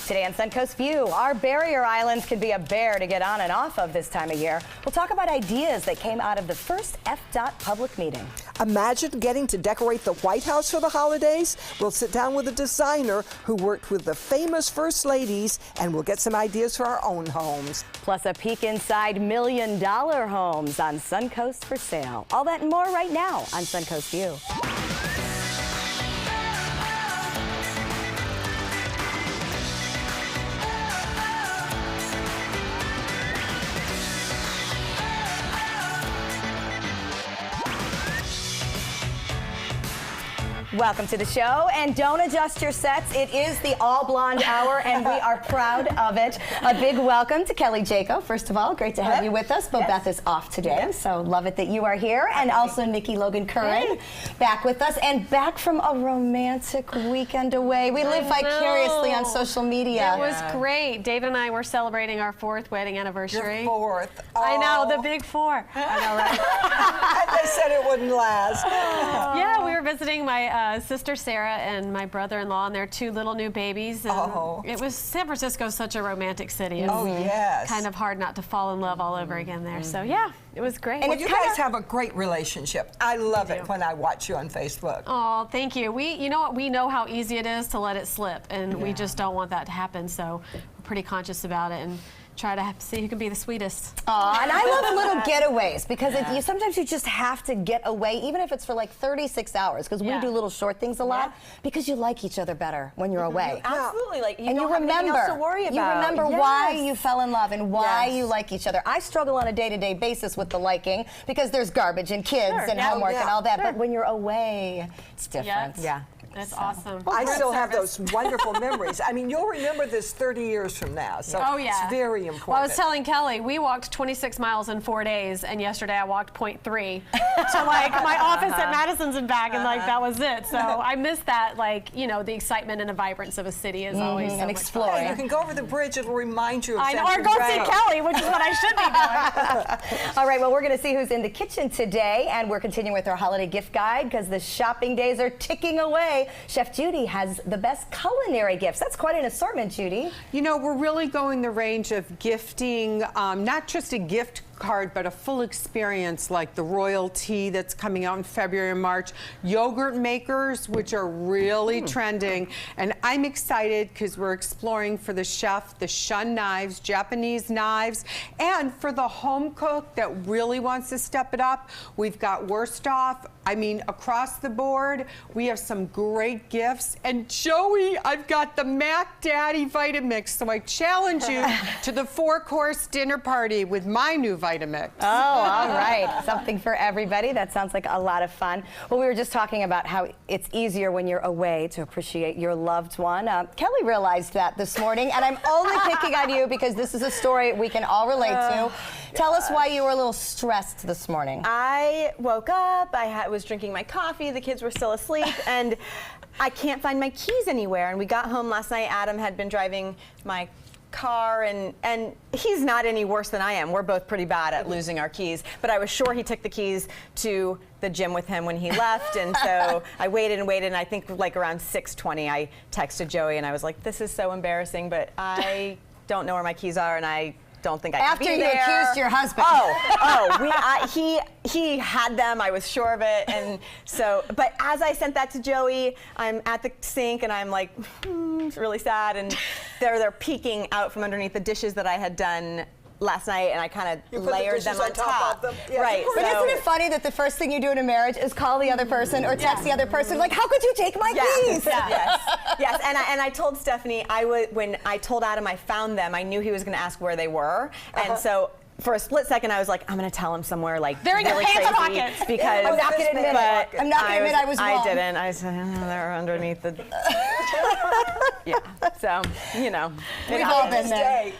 Today on Suncoast View, our barrier islands can be a bear to get on and off of this time of year. We'll talk about ideas that came out of the first FDOT public meeting. Imagine getting to decorate the White House for the holidays. We'll sit down with a designer who worked with the famous first ladies, and we'll get some ideas for our own homes. Plus a peek inside million-dollar homes on Suncoast for sale. All that and more right now on Suncoast View. Welcome to the show, and don't adjust your sets. It is the all blonde hour, and we are proud of it. A big welcome to Kelly Jaco. First of all, great to have you with us. Bo Beth is off today, so love it that you are here. And also Nikki Logan Curran back with us, and back from a romantic weekend away. We live vicariously on social media. It was great. David and I were celebrating our 4th wedding anniversary. Your 4th. Oh. I know, the big 4. I know, right? They said it wouldn't last. Yeah, we were visiting my sister Sarah and my brother-in-law and their 2 little new babies. And it was, San Francisco's such a romantic city. It's kind of hard not to fall in love all over again there. So yeah, it was great. And you guys have a great relationship. I love it when I watch you on Facebook. Oh, thank you. You know what? We know how easy it is to let it slip, and we just don't want that to happen. So we're pretty conscious about it and try to see who can be the sweetest. Aw, and I love little getaways because sometimes you just have to get away, even if it's for like 36 hours, because we do little short things a lot, because you like each other better when you're away. Absolutely, like you and don't you have anything else to worry about. You remember why you fell in love and why you like each other. I struggle on a day-to-day basis with the liking because there's garbage and kids and homework and all that, but when you're away, it's different. Yeah. That's awesome. I still have those wonderful memories. I mean, you'll remember this 30 years from now, so it's very important. Well, I was telling Kelly, we walked 26 miles in 4 days, and yesterday I walked 0.3 to like my office at Madison's and back, and like that was it. So I miss that, like, you know, the excitement and the vibrance of a city is always so and exploring. You can go over the bridge; it'll remind you of or go see Kelly, which is what I should be doing. All right, well, we're going to see who's in the kitchen today, and we're continuing with our holiday gift guide because the shopping days are ticking away. Chef Judy has the best culinary gifts. That's quite an assortment, Judy. You know, we're really going the range of gifting, not just a gift card, but a full experience like the royal tea that's coming out in February and March, yogurt makers, which are really trending. And I'm excited because we're exploring for the chef, the shun knives, Japanese knives, and for the home cook that really wants to step it up, we've got worst off. I mean, across the board, we have some great gifts. And Joey, I've got the Mac Daddy Vitamix, so I challenge you to the 4-course dinner party with my new Vitamix. Oh, all right. Something for everybody. That sounds like a lot of fun. Well, we were just talking about how it's easier when you're away to appreciate your loved one. Kelly realized that this morning, and I'm only picking on you because this is a story we can all relate to. Tell us why you were a little stressed this morning. I woke up, I was drinking my coffee, the kids were still asleep, and I can't find my keys anywhere. And we got home last night, Adam had been driving my car, and he's not any worse than I am. We're both pretty bad at losing our keys, but I was sure he took the keys to the gym with him when he left, and so I waited and waited, and I think like around 6:20 I texted Joey and I was like, this is so embarrassing, but I don't know where my keys are, and I don't think I can be there. After you accused your husband. He had them, I was sure of it, and so, but as I sent that to Joey, I'm at the sink and I'm like, it's really sad, and they're peeking out from underneath the dishes that I had done last night, and I kind of layered them on top. Yes, right. But isn't it funny that the first thing you do in a marriage is call the other person or text the other person, like, how could you take my keys? Yes. And I told Stephanie, when I told Adam I found them, I knew he was going to ask where they were, and so for a split second, I was like, I'm going to tell him somewhere like they're in really your pants crazy pockets. Because I'm not going to admit it. I'm not going to admit I was wrong. I didn't. I said, oh, they're underneath the. So you know, we've all been there.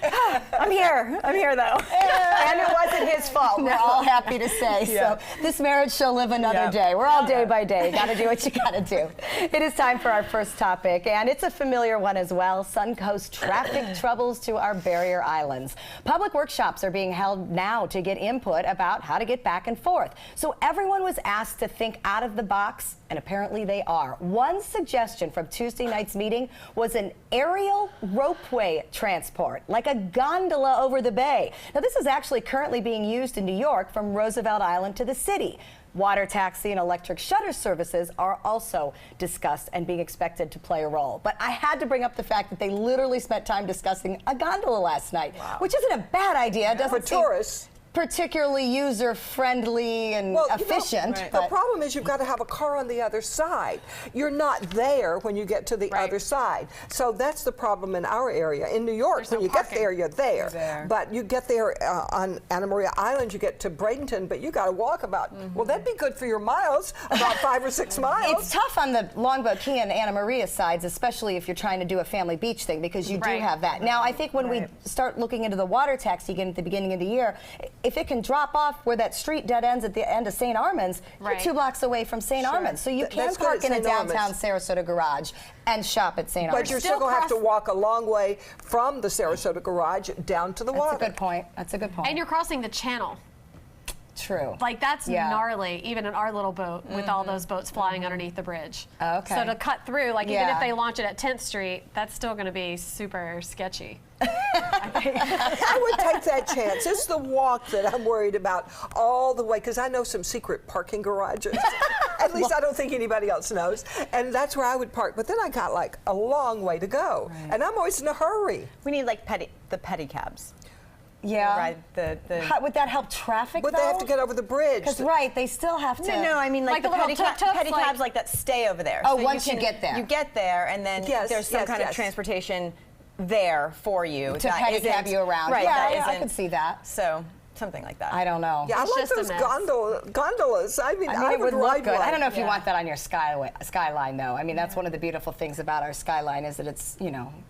I'm here though, and it wasn't his fault. We're all happy to say. So this marriage shall live another day. We're all day by day. Got to do what you got to do. It is time for our first topic, and it's a familiar one as well. Suncoast traffic troubles to our barrier islands. Public workshops are being held now to get input about how to get back and forth. So everyone was asked to think out of the box, and apparently they are. One suggestion from Tuesday night's meeting was an area aerial ropeway transport, like a gondola over the bay. Now, this is actually currently being used in New York from Roosevelt Island to the city. Water taxi and electric shutter services are also discussed and being expected to play a role. But I had to bring up the fact that they literally spent time discussing a gondola last night, which isn't a bad idea. It doesn't For seem tourists. particularly user-friendly and efficient. The problem is you've got to have a car on the other side. You're not there when you get to the other side. So that's the problem in our area. In New York, when you get there, you're there. But you get there on Anna Maria Island, you get to Bradenton, but you got to walk about, well, that'd be good for your miles, about 5 or 6 miles. It's tough on the Longboat Key and Anna Maria sides, especially if you're trying to do a family beach thing, because you do have that. Now, I think when we start looking into the water taxi again at the beginning of the year, if it can drop off where that street dead ends at the end of St. Armand's, you're 2 blocks away from St. Armand's. So you can park in a downtown Sarasota garage and shop at St. Armand's. But you're still going to have to walk a long way from the Sarasota garage down to the water. That's a good point. That's a good point. And you're crossing the channel. True. Like, that's gnarly, even in our little boat, with all those boats flying underneath the bridge. Okay. So to cut through, like, even if they launch it at 10th Street, that's still going to be super sketchy. I would take that chance. It's the walk that I'm worried about all the way, because I know some secret parking garages. At least I don't think anybody else knows. And that's where I would park. But then I got like a long way to go. And I'm always in a hurry. We need like the pedicabs. Yeah. Right. How, would that help traffic, But they have to get over the bridge. Because, they still have to. No, I mean like the little pedicabs like that stay over there. Oh, so once you get there. You get there, and then there's some kind of transportation there for you. To pedicab you around. Right. Yeah, I can see that. So something like that. I don't know. Yeah, I like those gondolas. I mean, it would look good. one. I don't know if you want that on your skyline, though. I mean, that's one of the beautiful things about our skyline is that it's,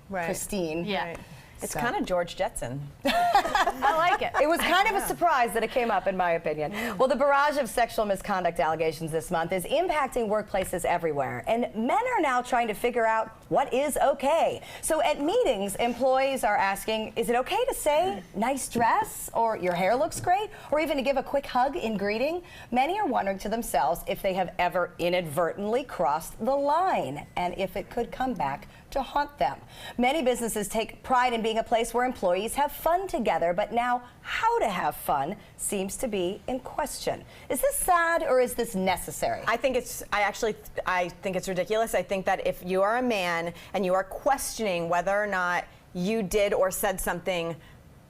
pristine. Yeah. It's kind of George Jetson. I like it. It was kind of a surprise that it came up, in my opinion. Well, the barrage of sexual misconduct allegations this month is impacting workplaces everywhere, and men are now trying to figure out what is okay. So at meetings, employees are asking, is it okay to say, nice dress, or your hair looks great, or even to give a quick hug in greeting? Many are wondering to themselves if they have ever inadvertently crossed the line, and if it could come back to haunt them. Many businesses take pride in being a place where employees have fun together, but now how to have fun seems to be in question. Is this sad or is this necessary? I think it's ridiculous. I think that if you are a man and you are questioning whether or not you did or said something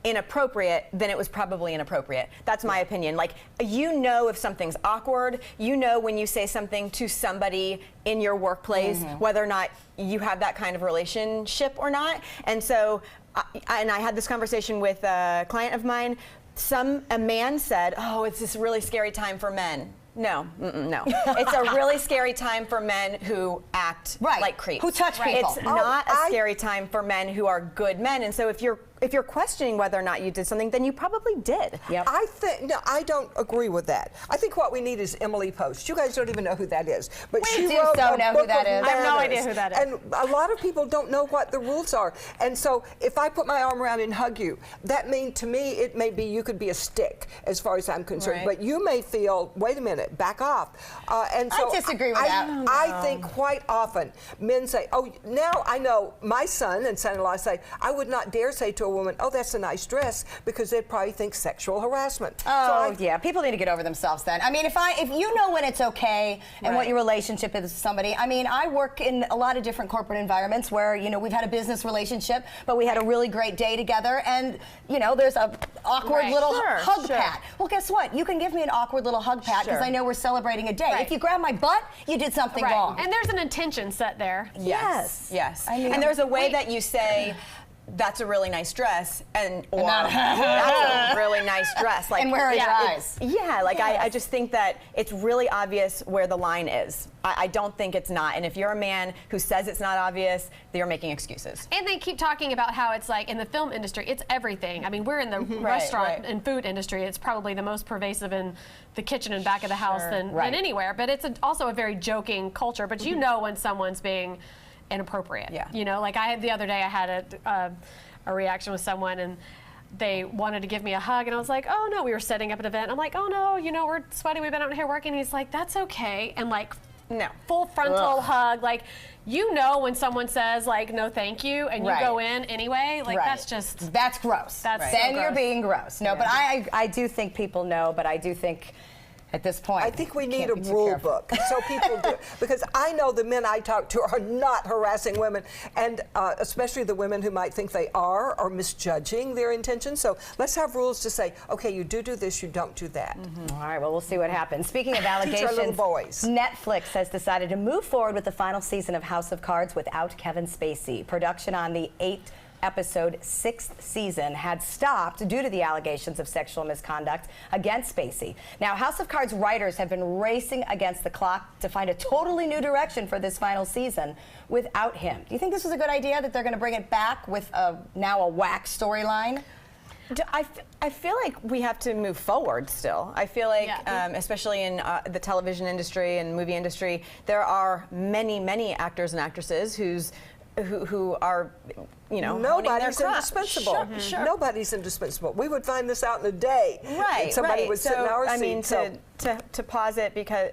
inappropriate, then it was probably inappropriate. That's my opinion. Like, if something's awkward, when you say something to somebody in your workplace, whether or not you have that kind of relationship or not. And so, I had this conversation with a client of mine. A man said, "Oh, it's this really scary time for men." No, no. It's a really scary time for men who act like creeps. Who touch people. It's not a scary time for men who are good men. And so if you're questioning whether or not you did something, then you probably did. Yep. I don't agree with that. I think what we need is Emily Post. You guys don't even know who that is, but she do wrote so a know book who that of is. I have no manners. idea who that is. And a lot of people don't know what the rules are. And so if I put my arm around and hug you, that means to me it may be you could be a stick as far as I'm concerned. But you may feel, wait a minute, back off. And so I disagree with that. I think quite often men say, oh, now I know my son and son-in-law say, I would not dare say to a woman, oh, that's a nice dress, because they'd probably think sexual harassment. Oh, yeah. People need to get over themselves then. I mean, if you know when it's okay and what your relationship is with somebody. I mean, I work in a lot of different corporate environments where, we've had a business relationship, but we had a really great day together, and, there's a awkward little hug pat. Well, guess what? You can give me an awkward little hug pat because I know we're celebrating a day. If you grab my butt, you did something wrong. And there's an intention set there. Yes. I mean, and there's a way that you say, that's a really nice dress, or that's a really nice dress. Like, and where are your eyes? I just think that it's really obvious where the line is. I don't think it's not. And if you're a man who says it's not obvious, then you're making excuses. And they keep talking about how it's like in the film industry, it's everything. I mean, we're in the restaurant and food industry. It's probably the most pervasive in the kitchen and back of the house than anywhere. But it's also a very joking culture. But you know when someone's being inappropriate. Like the other day I had a reaction with someone, and they wanted to give me a hug, and I was like, oh no, we were setting up an event. I'm like, oh no, we're sweating, we've been out here working. He's like, that's okay. And like No. full frontal hug. Like, you know when someone says, like, no thank you, and you go in anyway, like, that's gross. That's so then gross. you're being gross. No, but I do think people know, but I do think at this point, I think we need a rule book so people do. Because I know the men I talk to are not harassing women, and especially the women who might think they are misjudging their intentions. So let's have rules to say, okay, you do this, you don't do that. All right, well, we'll see what happens. Speaking of allegations, Teach our little boys. Netflix has decided to move forward with the final season of House of Cards without Kevin Spacey. Production on the 8-episode 6th season had stopped due to the allegations of sexual misconduct against Spacey. Now, House of Cards writers have been racing against the clock to find a totally new direction for this final season without him. Do you think this is a good idea, that they're going to bring it back with now a whack storyline? I feel like we have to move forward still. I feel like, especially in the television industry and movie industry, there are many, many actors and actresses who are, you know, nobody's indispensable. Sure. Nobody's indispensable. We would find this out in a day. Right. And somebody would sit in our seat. I mean, to pause it because.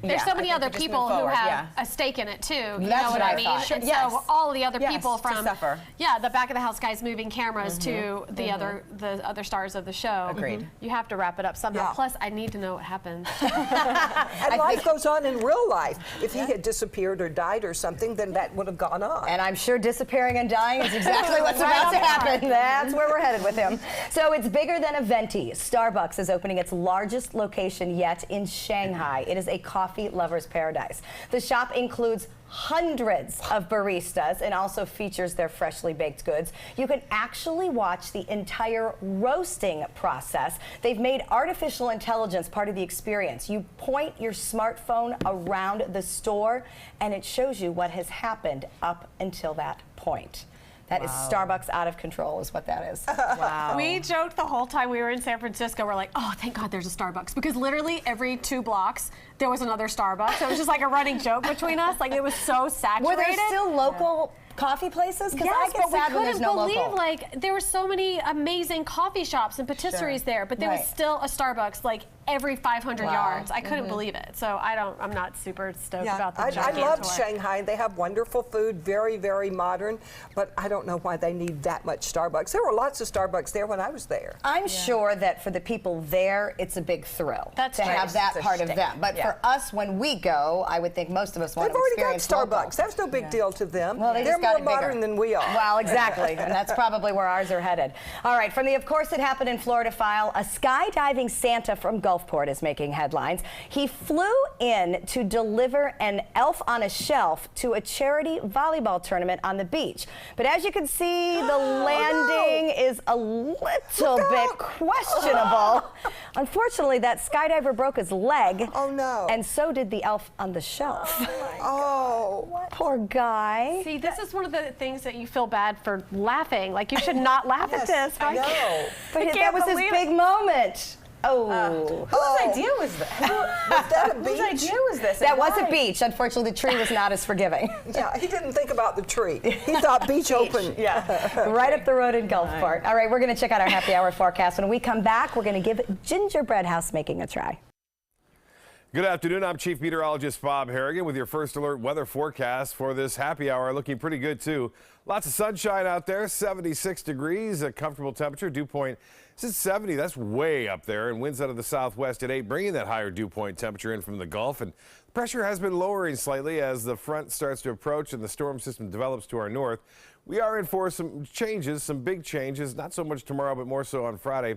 There's so many other people who have a stake in it too. You That's know what I mean? thought. And so all the other people from suffer. the back of the house guys moving cameras to the other stars of the show. Agreed. You have to wrap it up somehow. Yeah. Plus, I need to know what happened. And life goes on in real life. If he had disappeared or died or something, then that would have gone on. And I'm sure disappearing and dying is exactly what's about to happen. That's where we're headed with him. So it's bigger than a venti. Starbucks is opening its largest location yet in Shanghai. It is a coffee lover's paradise. The shop includes hundreds of baristas and also features their freshly baked goods. You can actually watch the entire roasting process. They've made artificial intelligence part of the experience. You point your smartphone around the store and it shows you what has happened up until that point. That is Starbucks out of control is what that is. Wow. We joked the whole time we were in San Francisco. We're like, oh, thank God there's a Starbucks. Because literally every 2 blocks, there was another Starbucks. So it was just like a running joke between us. Like, it was so saturated. Were there still local coffee places? Because I get sad when there's no local. Yes, but we couldn't believe, like, there were so many amazing coffee shops and patisseries there, but there was still a Starbucks, like, every 500 yards. I couldn't believe it. So I'm not super stoked about the I love Shanghai. They have wonderful food, very, very modern, but I don't know why they need that much Starbucks. There were lots of Starbucks there when I was there. I'm sure that for the people there, it's a big thrill to have that part of them. But for us, when we go, I would think most of us want to experience They've already got Starbucks. local. That's no big deal to them. Well, they're got more it bigger. modern than we are. Well, exactly, and that's probably where ours are headed. All right, from the Of Course It Happened in Florida file, a skydiving Santa from Gulfport is making headlines. He flew in to deliver an elf on a shelf to a charity volleyball tournament on the beach. But as you can see, the landing is a little bit questionable. Unfortunately, that skydiver broke his leg. Oh, no. And so did the elf on the shelf. Oh, poor guy. See, this is one of the things that you feel bad for laughing. Like, you should not laugh at this. I know. But that was his big moment. Oh. Whose idea was that? Was that a beach? Whose idea was this? That was a beach. Unfortunately, the tree was not as forgiving. Yeah, he didn't think about the tree. He thought beach open. Yeah. Right up the road in Gulfport. All right, we're going to check out our happy hour forecast. When we come back, we're going to give gingerbread house making a try. Good afternoon. I'm Chief Meteorologist Bob Harrigan with your first alert weather forecast for this happy hour. Looking pretty good, too. Lots of sunshine out there, 76 degrees, a comfortable temperature. Dew point is at 70. That's way up there. And winds out of the southwest at 8, bringing that higher dew point temperature in from the Gulf. And the pressure has been lowering slightly as the front starts to approach and the storm system develops to our north. We are in for some changes, some big changes, not so much tomorrow, but more so on Friday.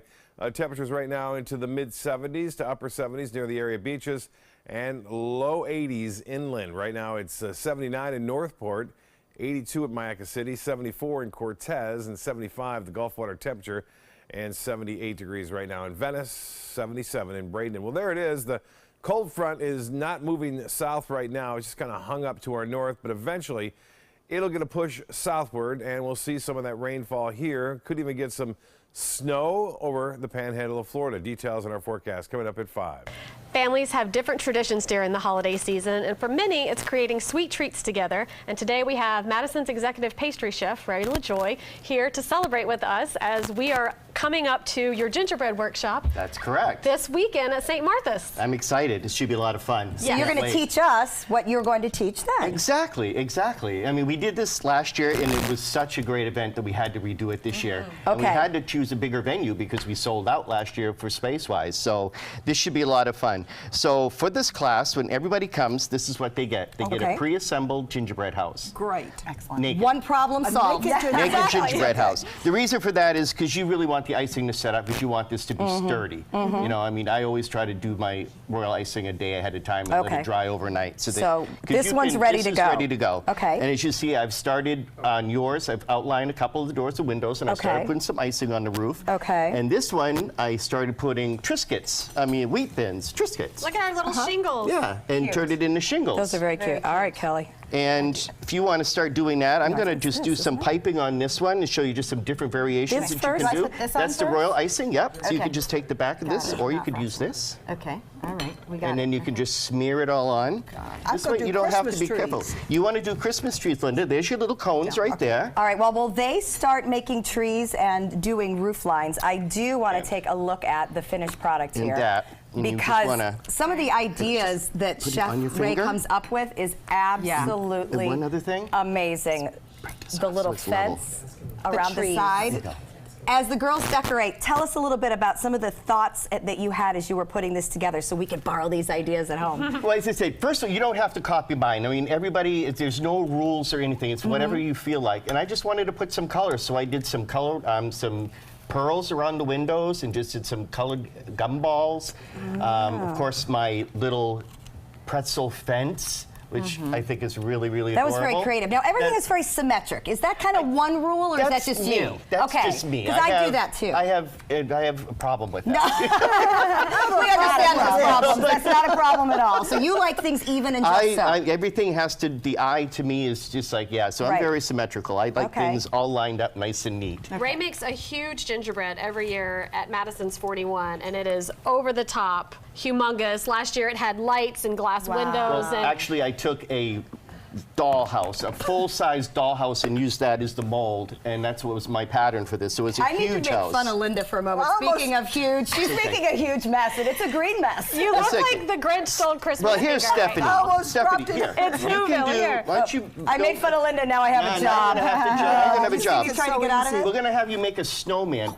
Temperatures right now into the mid-70s to upper 70s near the area beaches and low 80s inland. Right now it's 79 in Northport, 82 at Mayaca City, 74 in Cortez, and 75 the Gulf water temperature, and 78 degrees right now in Venice, 77 in Bradenton. Well, there it is. The cold front is not moving south right now. It's just kind of hung up to our north, but eventually it'll get a push southward, and we'll see some of that rainfall here. Could even get some snow over the panhandle of Florida. Details on our forecast coming up at 5. Families have different traditions during the holiday season, and for many, it's creating sweet treats together. And today we have Madison's executive pastry chef, Ray LaJoy, here to celebrate with us as we are coming up to your gingerbread workshop. That's correct. This weekend at St. Martha's. I'm excited. It should be a lot of fun. So you're going to teach us what you're going to teach them. Exactly, exactly. I mean, we did this last year, and it was such a great event that we had to redo it this year. And we had to choose a bigger venue because we sold out last year for space-wise. So this should be a lot of fun. So for this class, when everybody comes, this is what they get. They get a pre-assembled gingerbread house. Great. Excellent. Naked. One problem solved. Naked gingerbread house. The reason for that is because you really want the icing to set up, because you want this to be sturdy. You know, I mean, I always try to do my royal icing a day ahead of time and let it dry overnight. So this one's ready to go. This is ready to go. Okay. And as you see, I've started on yours. I've outlined a couple of the doors and windows, and I started putting some icing on the roof. Okay. And this one, I started putting Triscuits. I mean, wheat thins, Triscuits. Look at our little shingles. Yeah, and turned it into shingles. Those are very cute. All right, Kelly. And if you want to start doing that, I'm going to just do some piping on this one and show you just some different variations that you can do. That's the royal icing, yep. So you can just take the back of this, or you could use this. Okay, all right, we got it. And then you can just smear it all on. This way you don't have to be careful. You want to do Christmas trees, Linda. There's your little cones right there. All right, well, will they start making trees and doing roof lines? I do want to take a look at the finished product here. Because some of the ideas that Chef Ray comes up with is absolutely one other thing? amazing. The little fence around the side. As the girls decorate, tell us a little bit about some of the thoughts that you had as you were putting this together so we can borrow these ideas at home. Well, as I say, first of all, you don't have to copy mine. I mean, everybody, there's no rules or anything. It's whatever you feel like. And I just wanted to put some colors, so I did some color, some pearls around the windows and just did some colored gumballs. Of course, my little pretzel fence, which I think is really, really adorable. That was very creative. Now, everything is very symmetric. Is that kind of one rule, or is that just you? That's just me. Because I do that too. I have a problem with that. We understand those problems. That's not a problem at all. So you like things even and just so. Everything has to, the eye to me is just like, so I'm very symmetrical. I like things all lined up nice and neat. Ray makes a huge gingerbread every year at Madison's 41, and it is over the top, humongous. Last year it had lights and glass windows. Well, actually, I took a dollhouse, a full-size dollhouse, and used that as the mold, and that's what was my pattern for this. So it was a huge house. I need to make fun of Linda for a moment. Speaking of huge, she's making a huge mess, and it's a green mess. You look like the Grinch stole Christmas. Well, here's Stephanie. Stephanie, here. It's Whoville here. Why don't you I made fun of Linda, now I have a job. You're gonna have a job. Trying to get out of it? We're gonna have you make a snowman.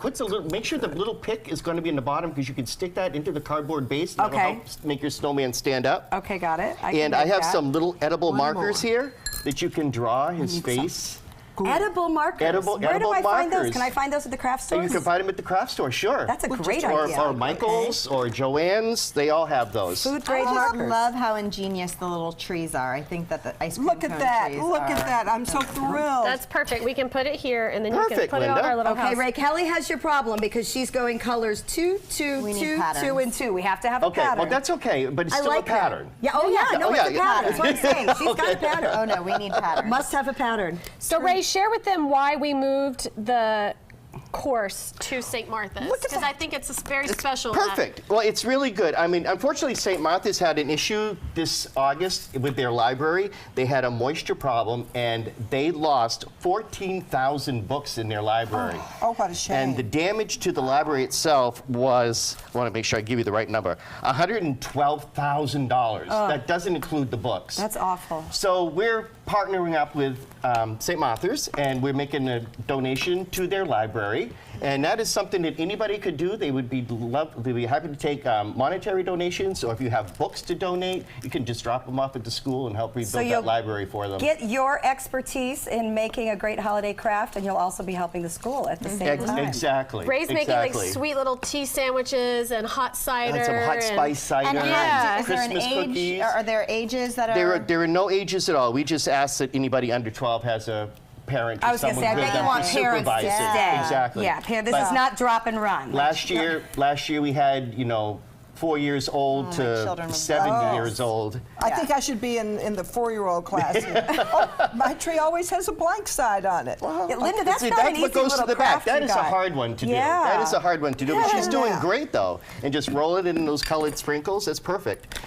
Make sure the little pick is gonna be in the bottom, because you can stick that into the cardboard base, and that'll help make your snowman stand up. Okay, got it. And I have some little edible markers here that you can draw his face. Edible markers. Where do I find those? Can I find those at the craft stores? You can find them at the craft store, sure. That's a great idea. Or Michael's or Joann's, they all have those. Food grade markers. I love how ingenious the little trees are. I think that the ice cream Look at that. Look at that. I'm so thrilled. That's perfect. We can put it here, and then you can put Linda. it on our little house. Okay, Ray, Kelly has your problem because she's going colors 2, 2, 2, 2, and 2. We have to have a pattern. Well, that's okay, but it's still a pattern. Yeah, no, it's a pattern. That's what I'm saying. She's got a pattern. Oh, no, we need pattern. Must have a pattern. So, Ray, share with them why we moved the course to St. Martha's, because I think it's very special. Perfect. Well, it's really good. I mean, unfortunately, St. Martha's had an issue this August with their library. They had a moisture problem, and they lost 14,000 books in their library. Oh, what a shame. And the damage to the library itself was, I want to make sure I give you the right number, $112,000. That doesn't include the books. That's awful. So we're partnering up with St. Martha's, and we're making a donation to their library. And that is something that anybody could do. They would be happy to take monetary donations, or if you have books to donate, you can just drop them off at the school and help rebuild that library for them. Get your expertise in making a great holiday craft, and you'll also be helping the school at the same time. Exactly. Ray's making like sweet little tea sandwiches and hot cider. And some hot spice cider. And Christmas cookies. Are there ages that are? There are no ages at all. We just ask that anybody under 12 has a parent. I was going to say, I bet you want parents to stay. Exactly. Yeah, this is not drop and run. Last year we had, 4 years old to 70 years old. I think I should be in the 4-year-old class. Oh, my tree always has a blank side on it. Linda, that's not an easy what goes to little the back. craft That you is a got. hard one to do. Yeah. That is a hard one to do. But she's doing Yeah. great, though. And just roll it in those colored sprinkles. That's perfect.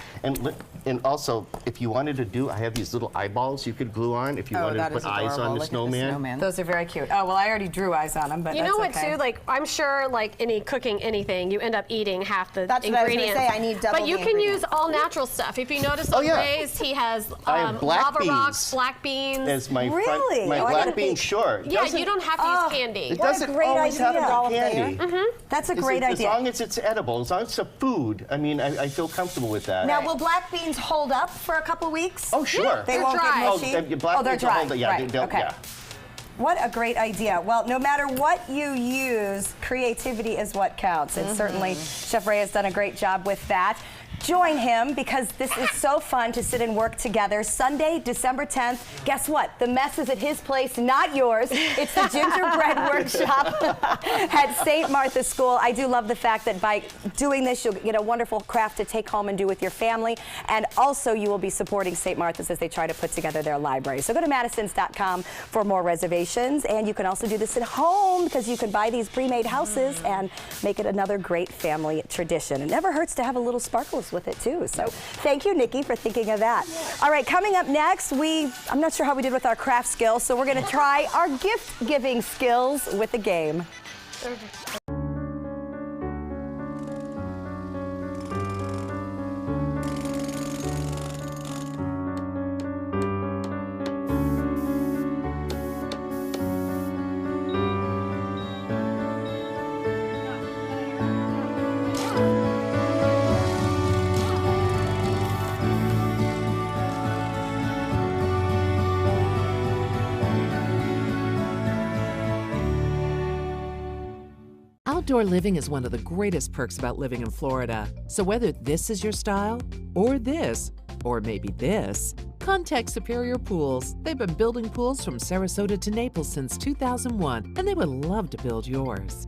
And also, if you wanted to do, I have these little eyeballs you could glue on if you wanted to put eyes on the snowman. Those are very cute. Oh, well, I already drew eyes on them, but You that's know what, okay. too? Like, I'm sure, like, cooking anything, you end up eating half the That's what I was gonna ingredients. say, I need double But you the can ingredients. use all natural stuff. If you notice on yeah. Ray's, he has I have black lava beans. rocks, black beans. As my Really? my Oh, I gotta black bean, peek. sure. Yeah, Doesn't- you don't have to use candy. It What a doesn't great always have idea. to be candy. That's a As- great As idea. long as it's edible, as long as it's a food, I mean, I feel comfortable with that. Now, will black beans hold up for a couple weeks? Oh, sure. They They're won't dry. get mushy? Oh, black they're beans will dry. hold it, yeah, right. they'll- Okay. yeah. What a great idea. Well, no matter what you use, creativity is what counts. And certainly Chef Ray has done a great job with that. Join him because this is so fun to sit and work together. Sunday, December 10th. Guess what? The mess is at his place, not yours. It's the gingerbread workshop at St. Martha's School. I do love the fact that by doing this, you'll get a wonderful craft to take home and do with your family. And also, you will be supporting St. Martha's as they try to put together their library. So go to madisons.com for more reservations. And you can also do this at home because you can buy these pre-made houses and make it another great family tradition. It never hurts to have a little sparkles with it too. So thank you, Nikki, for thinking of that. All right, coming up next, I'm not sure how we did with our craft skills, so we're going to try our gift giving skills with a game. Outdoor living is one of the greatest perks about living in Florida. So whether this is your style, or this, or maybe this, contact Superior Pools. They've been building pools from Sarasota to Naples since 2001, and they would love to build yours.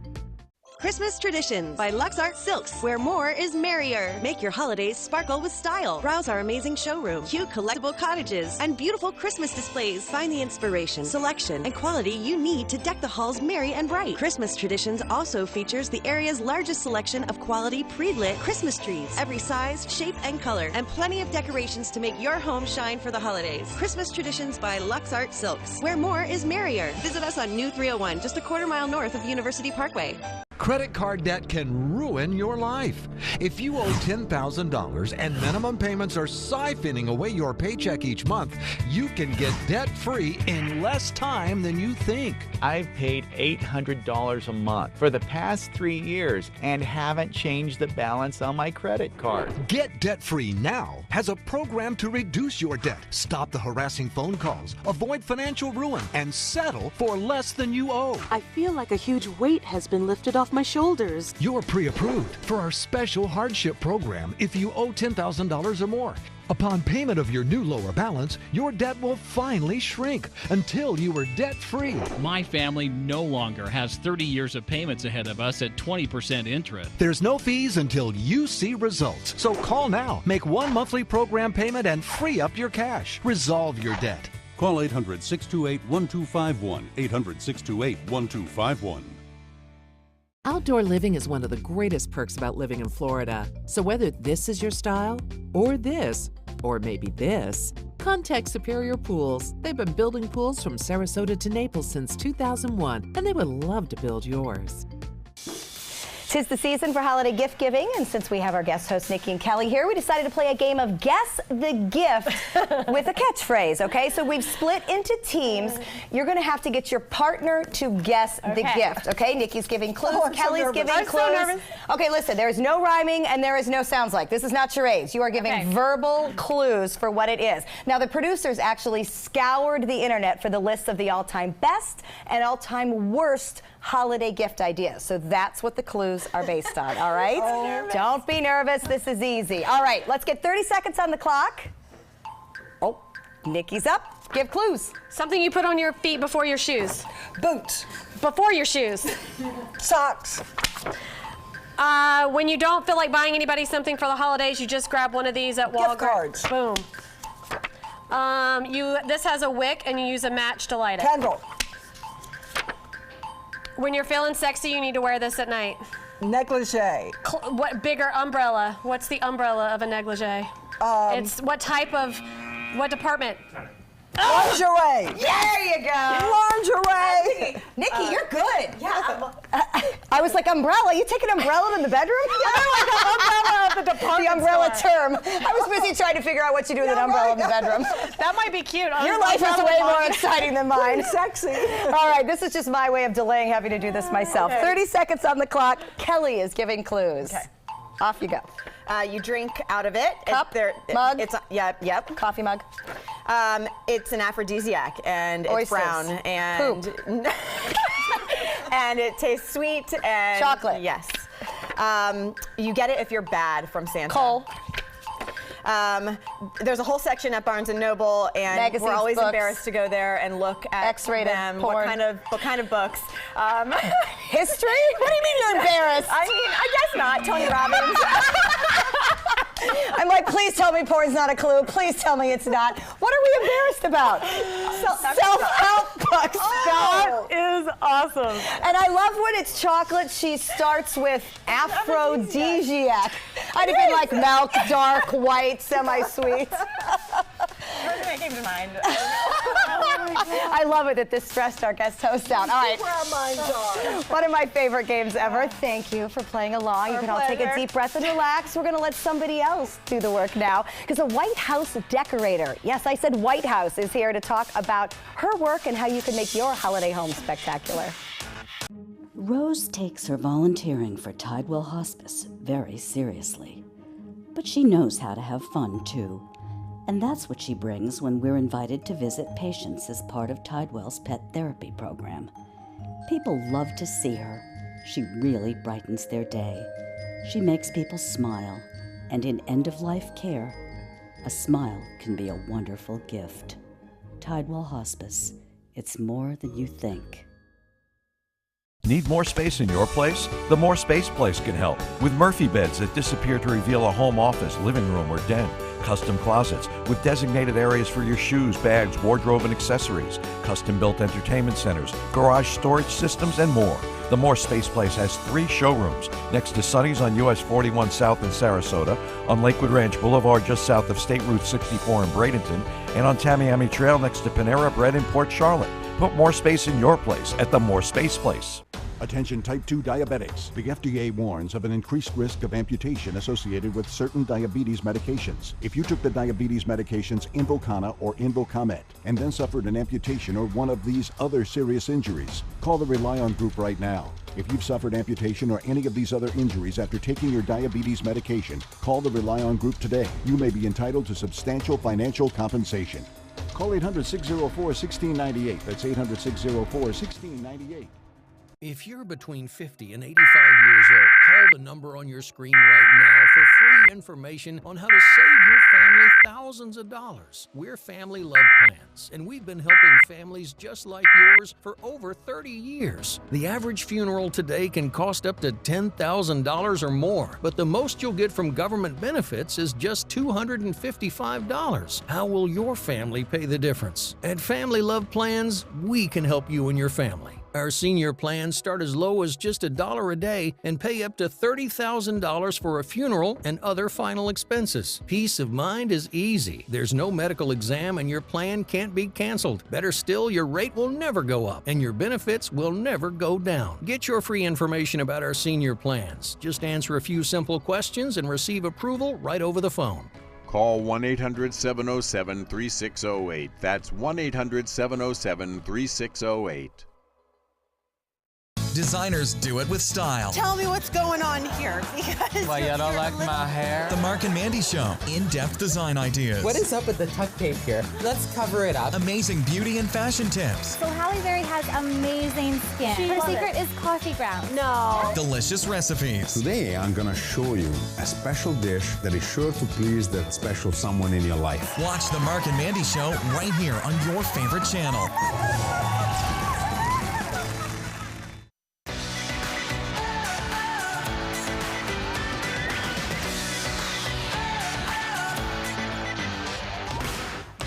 Christmas Traditions by Lux Art Silks, where more is merrier. Make your holidays sparkle with style. Browse our amazing showroom, cute collectible cottages, and beautiful Christmas displays. Find the inspiration, selection, and quality you need to deck the halls merry and bright. Christmas Traditions also features the area's largest selection of quality pre-lit Christmas trees, every size, shape, and color, and plenty of decorations to make your home shine for the holidays. Christmas Traditions by Lux Art Silks, where more is merrier. Visit us on New 301, just a quarter-mile north of University Parkway. Credit card debt can ruin your life. If you owe $10,000 and minimum payments are siphoning away your paycheck each month, you can get debt-free in less time than you think. I've paid $800 a month for the past 3 years and haven't changed the balance on my credit card. Get debt-free now has a program to reduce your debt, stop the harassing phone calls, avoid financial ruin, and settle for less than you owe. I feel like a huge weight has been lifted off my shoulders. You're pre-approved for our special hardship program if you owe $10,000 or more. Upon payment of your new lower balance, your debt will finally shrink until you are debt-free. My family no longer has 30 years of payments ahead of us at 20% interest. There's no fees until you see results. So call now, make one monthly program payment, and free up your cash. Resolve your debt. Call 800-628-1251, 800-628-1251. Outdoor living is one of the greatest perks about living in Florida. So whether this is your style, or this, or maybe this, contact Superior Pools. They've been building pools from Sarasota to Naples since 2001, and they would love to build yours. 'Tis the season for holiday gift giving, and since we have our guest hosts Nikki and Kelly here, we decided to play a game of Guess the Gift with a catchphrase, okay? So we've split into teams. You're going to have to get your partner to guess the gift, okay? Nikki's giving clues, Kelly's giving clues. I'm so nervous. Okay, listen, there is no rhyming and there is no sounds like. This is not charades. You are giving verbal clues for what it is. Now, the producers actually scoured the internet for the list of the all-time best and all-time worst holiday gift ideas. So that's what the clues are based on, all right? Don't be nervous. This is easy. All right, let's get 30 seconds on the clock. Oh, Nikki's up. Give clues. Something you put on your feet before your shoes. Boots. Before your shoes. Socks. When you don't feel like buying anybody something for the holidays, you just grab one of these at Walgreens. Gift cards. Boom. This has a wick, and you use a match to light it. Candle. When you're feeling sexy, you need to wear this at night. Negligee. What bigger umbrella? What's the umbrella of a negligee? It's what department? Lingerie. There you go. Lingerie. Nikki, you're good. Yeah. I was like, umbrella? You take an umbrella in the bedroom? Umbrella of the department The umbrella store. term. I was busy trying to figure out what you do with an umbrella in the bedroom. That might be cute. Your life is way more exciting than mine. Sexy. All right, this is just my way of delaying having to do this myself. 30 seconds on the clock. Kelly is giving clues. Okay. Off you go. You drink out of it. Cup, mug, Yep. coffee mug. It's an aphrodisiac, and it's Oysters. brown, and and it tastes sweet and chocolate. Yes. You get it if you're bad from Santa. Coal. There's a whole section at Barnes & Noble, and Magazines, we're always books. embarrassed to go there and look at X-rated them. porn. What kind of books? History? What do you mean you're embarrassed? I mean, I guess not. Tony Robbins. I'm like, please tell me porn's not a clue. Please tell me it's not. What are we embarrassed about? Self-help books. That is awesome. And I love when it's chocolate, she starts with aphrodisiac. I'd have been like milk, dark, white, semi-sweet. First thing that came to mind. I love it that this stressed our guest host out. All right. Where our minds are. One of my favorite games ever. Thank you for playing along. You can all take a deep breath and relax. We're going to let somebody else do the work now, because a White House decorator, yes, I said White House, is here to talk about her work and how you can make your holiday home spectacular. Rose takes her volunteering for Tidewell Hospice very seriously. But she knows how to have fun, too. And that's what she brings when we're invited to visit patients as part of Tidewell's pet therapy program. People love to see her. She really brightens their day. She makes people smile. And in end-of-life care, a smile can be a wonderful gift. Tidewell Hospice. It's more than you think. Need more space in your place? The More Space Place can help with Murphy beds that disappear to reveal a home office, living room, or den. Custom closets with designated areas for your shoes, bags, wardrobe, and accessories. Custom-built entertainment centers, garage storage systems, and more. The More Space Place has 3 showrooms next to Sunny's on US 41 South in Sarasota, on Lakewood Ranch Boulevard just south of State Route 64 in Bradenton, and on Tamiami Trail next to Panera Bread in Port Charlotte. Put more space in your place at the More Space Place. Attention type 2 diabetics. The FDA warns of an increased risk of amputation associated with certain diabetes medications. If you took the diabetes medications Invokana or Invokamet and then suffered an amputation or one of these other serious injuries, call the Rely On Group right now. If you've suffered amputation or any of these other injuries after taking your diabetes medication, call the Rely On Group today. You may be entitled to substantial financial compensation. Call 800-604-1698. That's 800-604-1698. If you're between 50 and 85 years old, call the number on your screen right now for free information on how to save your family thousands of dollars. We're Family Love Plans, and we've been helping families just like yours for over 30 years. The average funeral today can cost up to $10,000 or more, but the most you'll get from government benefits is just $255. How will your family pay the difference? At Family Love Plans, we can help you and your family. Our senior plans start as low as just $1 a day and pay up to $30,000 for a funeral and other final expenses. Peace of mind is easy. There's no medical exam and your plan can't be canceled. Better still, your rate will never go up and your benefits will never go down. Get your free information about our senior plans. Just answer a few simple questions and receive approval right over the phone. Call 1-800-707-3608. That's 1-800-707-3608. Designers do it with style. Tell me what's going on here, because why you don't like my hair? The Mark and Mandy Show. In-depth design ideas. What is up with the tuck tape here? Let's cover it up. Amazing beauty and fashion tips. So Halle Berry has amazing skin. Her secret is coffee grounds. No. Delicious recipes. Today I'm gonna show you a special dish that is sure to please that special someone in your life. Watch the Mark and Mandy Show right here on your favorite channel.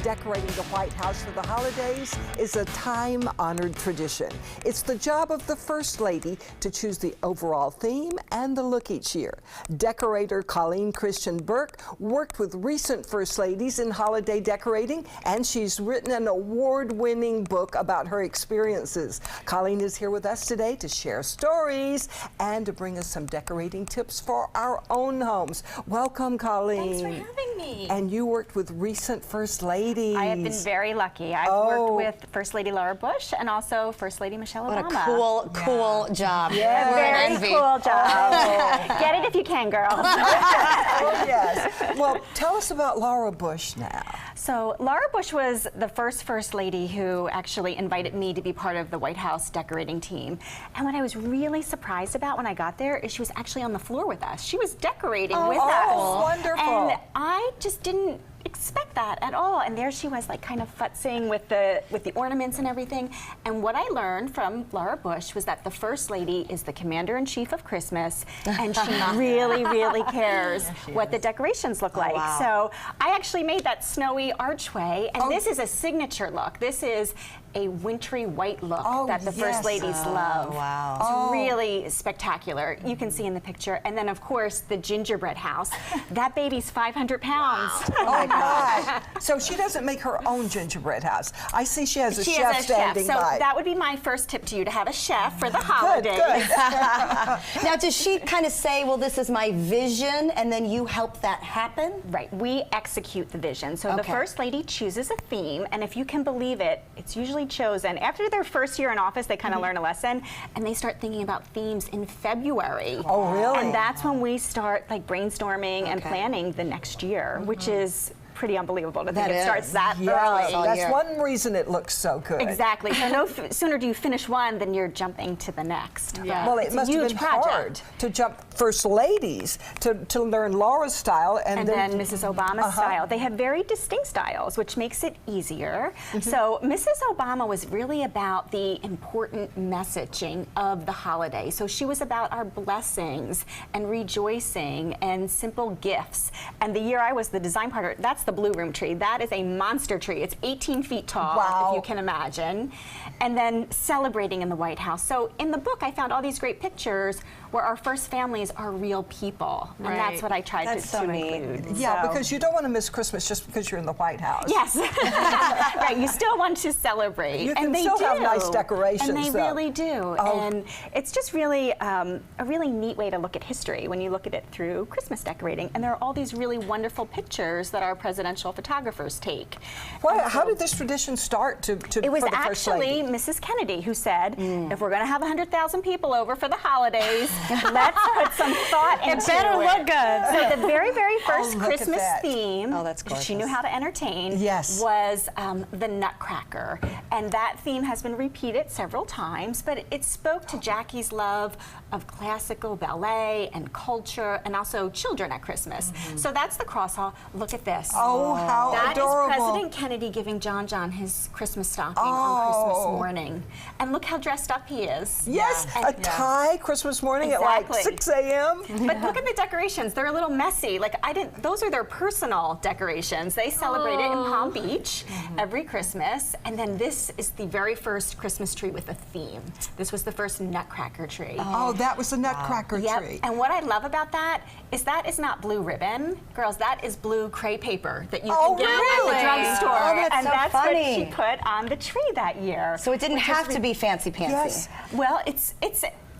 Decorating the White House for the holidays is a time-honored tradition. It's the job of the First Lady to choose the overall theme and the look each year. Decorator Colleen Christian Burke worked with recent First Ladies in holiday decorating, and she's written an award-winning book about her experiences. Colleen is here with us today to share stories and to bring us some decorating tips for our own homes. Welcome, Colleen. Thanks for having me. And you worked with recent First Ladies. I have been very lucky. I've worked with First Lady Laura Bush and also First Lady Michelle Obama. What a cool job. Yeah. Very cool job. Get it if you can, girl. Oh, yes. Well, tell us about Laura Bush now. So Laura Bush was the First Lady who actually invited me to be part of the White House decorating team. And what I was really surprised about when I got there is she was actually on the floor with us. She was decorating with us. Oh, wonderful. And I just didn't expect that at all. And there she was, like, kind of futzing with the ornaments and everything. And what I learned from Laura Bush was that the First Lady is the commander-in-chief of Christmas, and she really, really cares what the decorations look like. Wow. So I actually made that snowy archway, and this is a signature look. This is a wintry white look that the First Ladies love. Wow. It's really spectacular. You can see in the picture. And then, of course, the gingerbread house. That baby's 500 pounds. Oh, my gosh. So she doesn't make her own gingerbread house. I see she has a chef standing so by. that would be my first tip to you, to have a chef for the holidays. Good. Now, does she kind of say, well, this is my vision, and then you help that happen? Right. We execute the vision. So the First Lady chooses a theme, and if you can believe it, it's usually chosen after their first year in office. They kind of learn a lesson, and they start thinking about themes in February. Oh, really? And that's when we start, like, brainstorming and planning the next year, which is pretty unbelievable to think it starts that early. That's one reason it looks so good. Exactly. So no sooner do you finish one than you're jumping to the next. Yeah. Well, it must have been hard to jump First Ladies to learn Laura's style and then Mrs. Obama's style. They have very distinct styles, which makes it easier. So Mrs. Obama was really about the important messaging of the holiday. So she was about our blessings and rejoicing and simple gifts. And the year I was the design partner, that's the Blue Room tree. That is a monster tree. It's 18 feet tall, if you can imagine. And then celebrating in the White House. So in the book, I found all these great pictures where our first families are real people. And that's what I tried to include. Yeah, because you don't want to miss Christmas just because you're in the White House. Yes. Right, you still want to celebrate. You can and they still do. have nice decorations. And they really do. Oh. And it's just really a really neat way to look at history when you look at it through Christmas decorating. And there are all these really wonderful pictures that our presidential photographers take. How did this tradition start It was for the First Lady? actually Mrs. Kennedy who said, if we're going to have 100,000 people over for the holidays, let's put some thought into it. It better look good. So the very, very first look at Christmas that. theme that's that she knew how to entertain was the Nutcracker. And that theme has been repeated several times, but it spoke to Jackie's love of classical ballet and culture and also children at Christmas. So that's the cross-hall. Look at this. Oh, how adorable. That is President Kennedy giving John his Christmas stocking on Christmas morning. And look how dressed up he is. Yes, a tie Christmas morning at like 6 a.m. But look at the decorations. They're a little messy. Like, those are their personal decorations. They celebrate it in Palm Beach every Christmas. And then this is the very first Christmas tree with a theme. This was the first Nutcracker tree. Oh, that was the Nutcracker tree. And what I love about that is not blue ribbon. Girls, that is blue crepe paper that you can get at the drugstore. Oh, that's and so that's funny. what she put on the tree that year. So it didn't have to be fancy-pantsy. Yes. Well, it's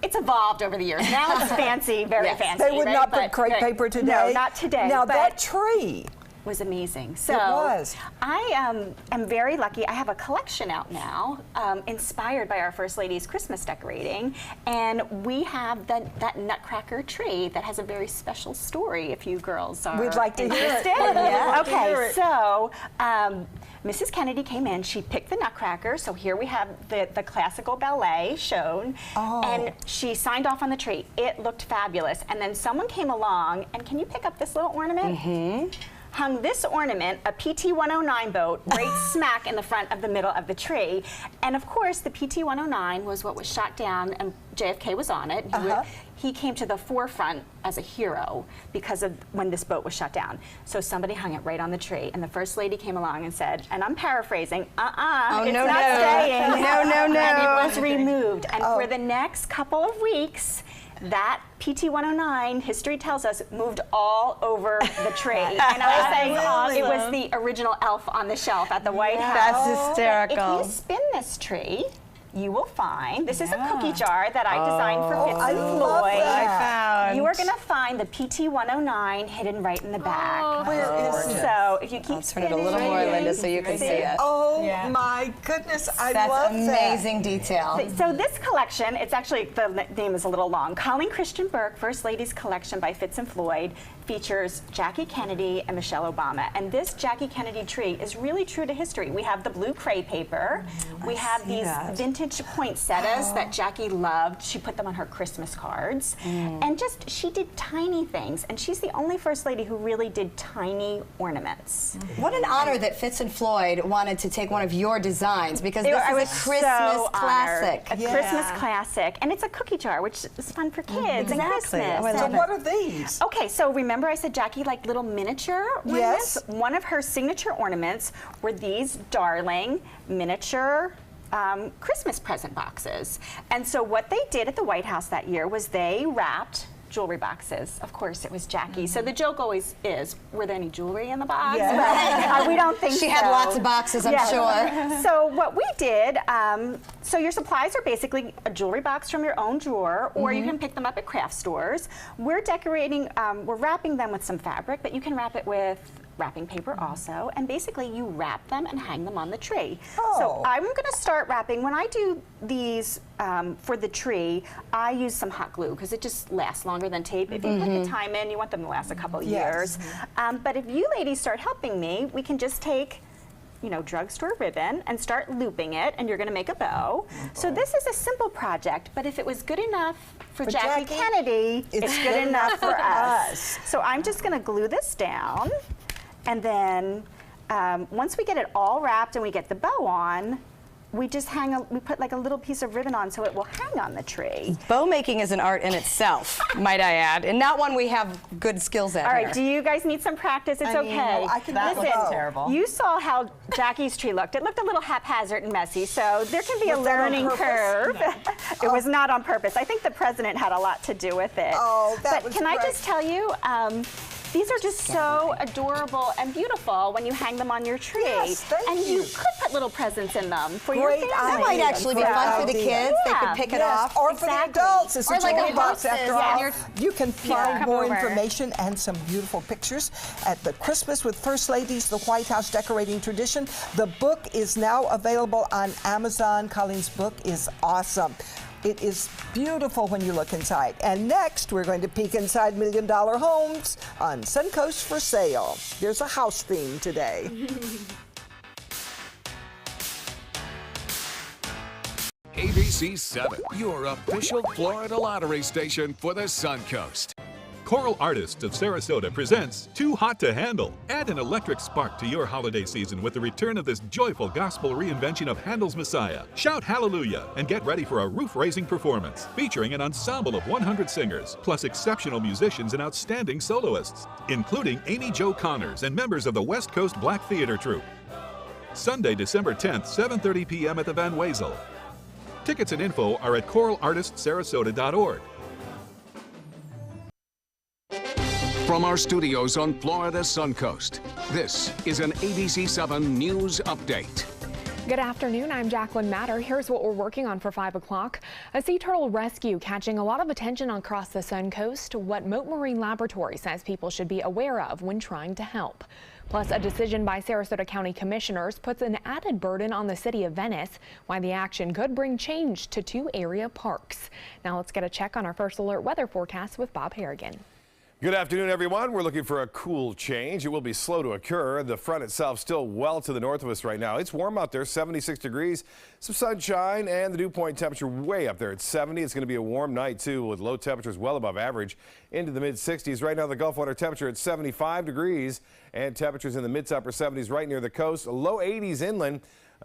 evolved over the years. Now it's fancy, very fancy. They would not put crepe paper today. No, not today. Now but that tree was amazing. So it was. I am very lucky. I have a collection out now, inspired by our First Lady's Christmas decorating, and we have that Nutcracker tree that has a very special story. If you girls are We'd like to hear interested. it. Okay, so Mrs. Kennedy came in. She picked the Nutcracker. So here we have the classical ballet shown, and she signed off on the tree. It looked fabulous. And then someone came along, and can you pick up this little ornament? hung this ornament, a PT-109 boat, right smack in the front of the middle of the tree. And of course, the PT-109 was what was shot down, and JFK was on it. He came to the forefront as a hero because of when this boat was shut down. So somebody hung it right on the tree, and the First Lady came along and said, and I'm paraphrasing, it's not staying. No. And it was removed. And for the next couple of weeks, that PT-109, history tells us, moved all over the tree. And I was saying it was the original elf on the shelf at the White House. That's hysterical. But if you spin this tree, you will find, this is a cookie jar that I designed for Fitz and Floyd. You are going to find the PT-109 hidden right in the back. Where is it? So if you keep turn it a little more, Linda, so you can see it. Oh my goodness, I That's love amazing detail. So this collection, it's actually, the name is a little long. Colleen Christian Burke, First Lady's Collection by Fitz and Floyd, features Jackie Kennedy and Michelle Obama. And this Jackie Kennedy tree is really true to history. We have the blue crepe paper. We have these vintage poinsettias that Jackie loved. She put them on her Christmas cards. And just, she did tiny things. And she's the only First Lady who really did tiny ornaments. What an honor that Fitz and Floyd wanted to take one of your designs, because this is a Christmas classic. A Christmas classic. And it's a cookie jar, which is fun for kids and Christmas. So what are these? Okay, so remember I said Jackie liked little miniature ornaments? One of her signature ornaments were these darling miniature Christmas present boxes. And so what they did at the White House that year was they wrapped jewelry boxes. Of course, it was Jackie. So the joke always is, were there any jewelry in the box? But, we don't think She had lots of boxes, I'm sure. So what we did, so your supplies are basically a jewelry box from your own drawer, or you can pick them up at craft stores. We're decorating, we're wrapping them with some fabric, but you can wrap it with wrapping paper also, and basically you wrap them and hang them on the tree. So I'm going to start wrapping. When I do these for the tree, I use some hot glue because it just lasts longer than tape. If you put the time in, you want them to last a couple years. But if you ladies start helping me, we can just take drugstore ribbon and start looping it, and you're going to make a bow. So this is a simple project, but if it was good enough for Jackie Kennedy, it's good enough for us. So I'm just going to glue this down. And then once we get it all wrapped and we get the bow on, we just we put like a little piece of ribbon on so it will hang on the tree. Bow making is an art in itself, might I add, and not one we have good skills at. All right, do you guys need some practice? It's okay. That looks terrible. You saw how Jackie's tree looked. It looked a little haphazard and messy, so there can be a learning curve. No. It was not on purpose. I think the president had a lot to do with it. But can I just tell you, these are just so adorable and beautiful when you hang them on your tree. And you could put little presents in them for your family. That might actually be fun for the kids. They could pick it off. Or for the adults. It's or a like jewelry a box after all. You can find more information and some beautiful pictures at the Christmas with First Ladies, the White House Decorating Tradition. The book is now available on Amazon. Colleen's book is awesome. It is beautiful when you look inside. And next, we're going to peek inside $1 Million homes on Suncoast for sale. There's a house theme today. ABC 7, your official Florida lottery station for the Suncoast. Choral Artists of Sarasota presents Too Hot to Handle. Add an electric spark to your holiday season with the return of this joyful gospel reinvention of Handel's Messiah. Shout hallelujah and get ready for a roof-raising performance featuring an ensemble of 100 singers, plus exceptional musicians and outstanding soloists, including Amy Jo Connors and members of the West Coast Black Theater Troupe. Sunday, December 10th, 7:30 p.m. at the Van Wezel. Tickets and info are at choralartistsarasota.org. From our studios on Florida's Suncoast, this is an ABC 7 News Update. Good afternoon, I'm Jacqueline Matter. Here's what we're working on for 5 o'clock. A sea turtle rescue catching a lot of attention across the Suncoast. What Mote Marine Laboratory says people should be aware of when trying to help. Plus, a decision by Sarasota County Commissioners puts an added burden on the city of Venice, why the action could bring change to 2 area parks. Now let's get a check on our first alert weather forecast with Bob Harrigan. Good afternoon, everyone. We're looking for a cool change. It will be slow to occur. The front itself still well to the north of us right now. It's warm out there, 76 degrees, some sunshine, and the dew point temperature way up there at 70. It's going to be a warm night, too, with low temperatures well above average into the mid-60s. Right now, the Gulf water temperature at 75 degrees and temperatures in the mid to upper 70s right near the coast, low 80s inland.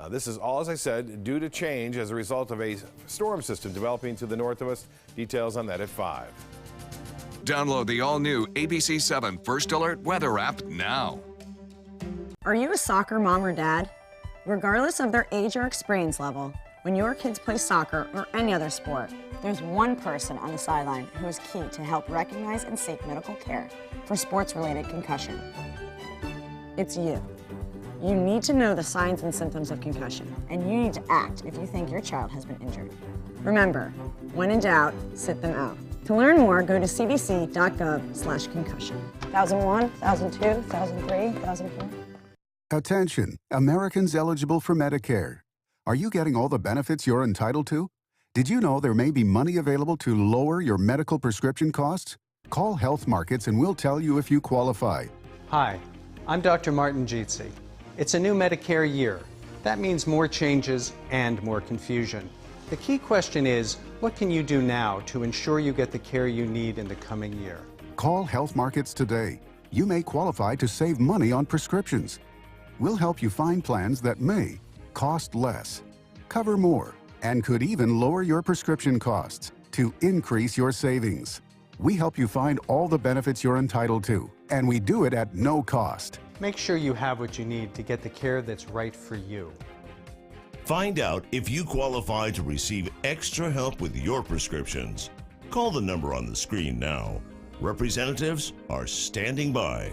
This is all, as I said, due to change as a result of a storm system developing to the north of us. Details on that at 5. Download the all-new ABC 7 First Alert weather app now. Are you a soccer mom or dad? Regardless of their age or experience level, when your kids play soccer or any other sport, there's one person on the sideline who is key to help recognize and seek medical care for sports-related concussion. It's you. You need to know the signs and symptoms of concussion, and you need to act if you think your child has been injured. Remember, when in doubt, sit them out. To learn more, go to cdc.gov/concussion. 2001, 2002, 2003, 2004. Attention, Americans eligible for Medicare. Are you getting all the benefits you're entitled to? Did you know there may be money available to lower your medical prescription costs? Call Health Markets and we'll tell you if you qualify. Hi, I'm Dr. Martin Jeetsi. It's a new Medicare year. That means more changes and more confusion. The key question is, what can you do now to ensure you get the care you need in the coming year? Call Health Markets today. You may qualify to save money on prescriptions. We'll help you find plans that may cost less, cover more, and could even lower your prescription costs to increase your savings. We help you find all the benefits you're entitled to, and we do it at no cost. Make sure you have what you need to get the care that's right for you. Find out if you qualify to receive extra help with your prescriptions. Call the number on the screen now. Representatives are standing by.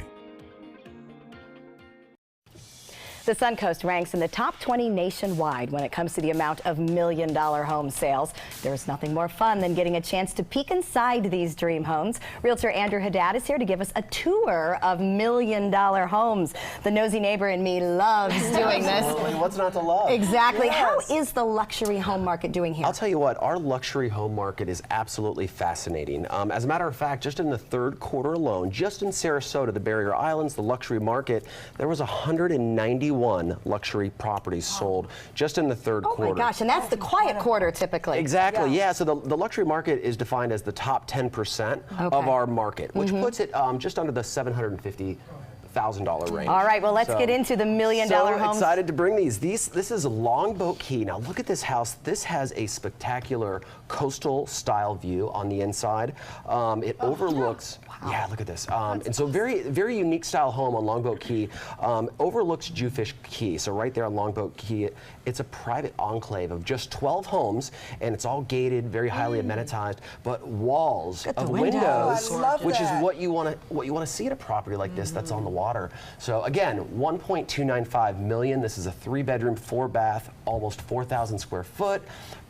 The Suncoast ranks in the top 20 nationwide when it comes to the amount of million-dollar home sales. There's nothing more fun than getting a chance to peek inside these dream homes. Realtor Andrew Haddad is here to give us a tour of million-dollar homes. The nosy neighbor in me loves doing this. What's not to love? Exactly. Yes. How is the luxury home market doing here? I'll tell you what, our luxury home market is absolutely fascinating. As a matter of fact, just in the third quarter alone, just in Sarasota, the Barrier Islands, the luxury market, there was 191 luxury properties sold just in the third quarter. Oh my gosh, and that's the quiet quarter typically. Exactly, yeah. So the luxury market is defined as the top 10% of our market, which puts it just under the $750,000 range. All right, well, let's get into the million-dollar homes. So excited to bring these. This is Longboat Key. Now look at this house. This has a spectacular coastal style view on the inside. It overlooks, yeah, look at this. And so very, very unique style home on Longboat Key. Overlooks Jewfish Key. So right there on Longboat Key, it's a private enclave of just 12 homes, and it's all gated, very highly amenitized, but walls of windows, which is what you want to see at a property like this that's on the water. So again, $1.295 million. This is a 3-bedroom, 4-bath, almost 4,000 square foot.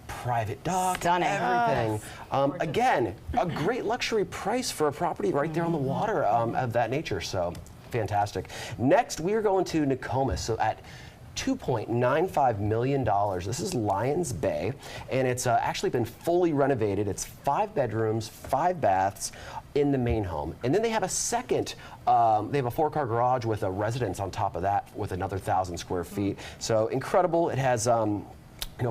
Private dock, everything. Again, a great luxury price for a property right there on the water of that nature. So fantastic. Next, we are going to Nokomis. So at $2.95 million. This is Lions Bay, and it's actually been fully renovated. It's 5 bedrooms, 5 baths in the main home. And then they have a second, they have a 4-car garage with a residence on top of that with another 1,000 square feet. So incredible. It has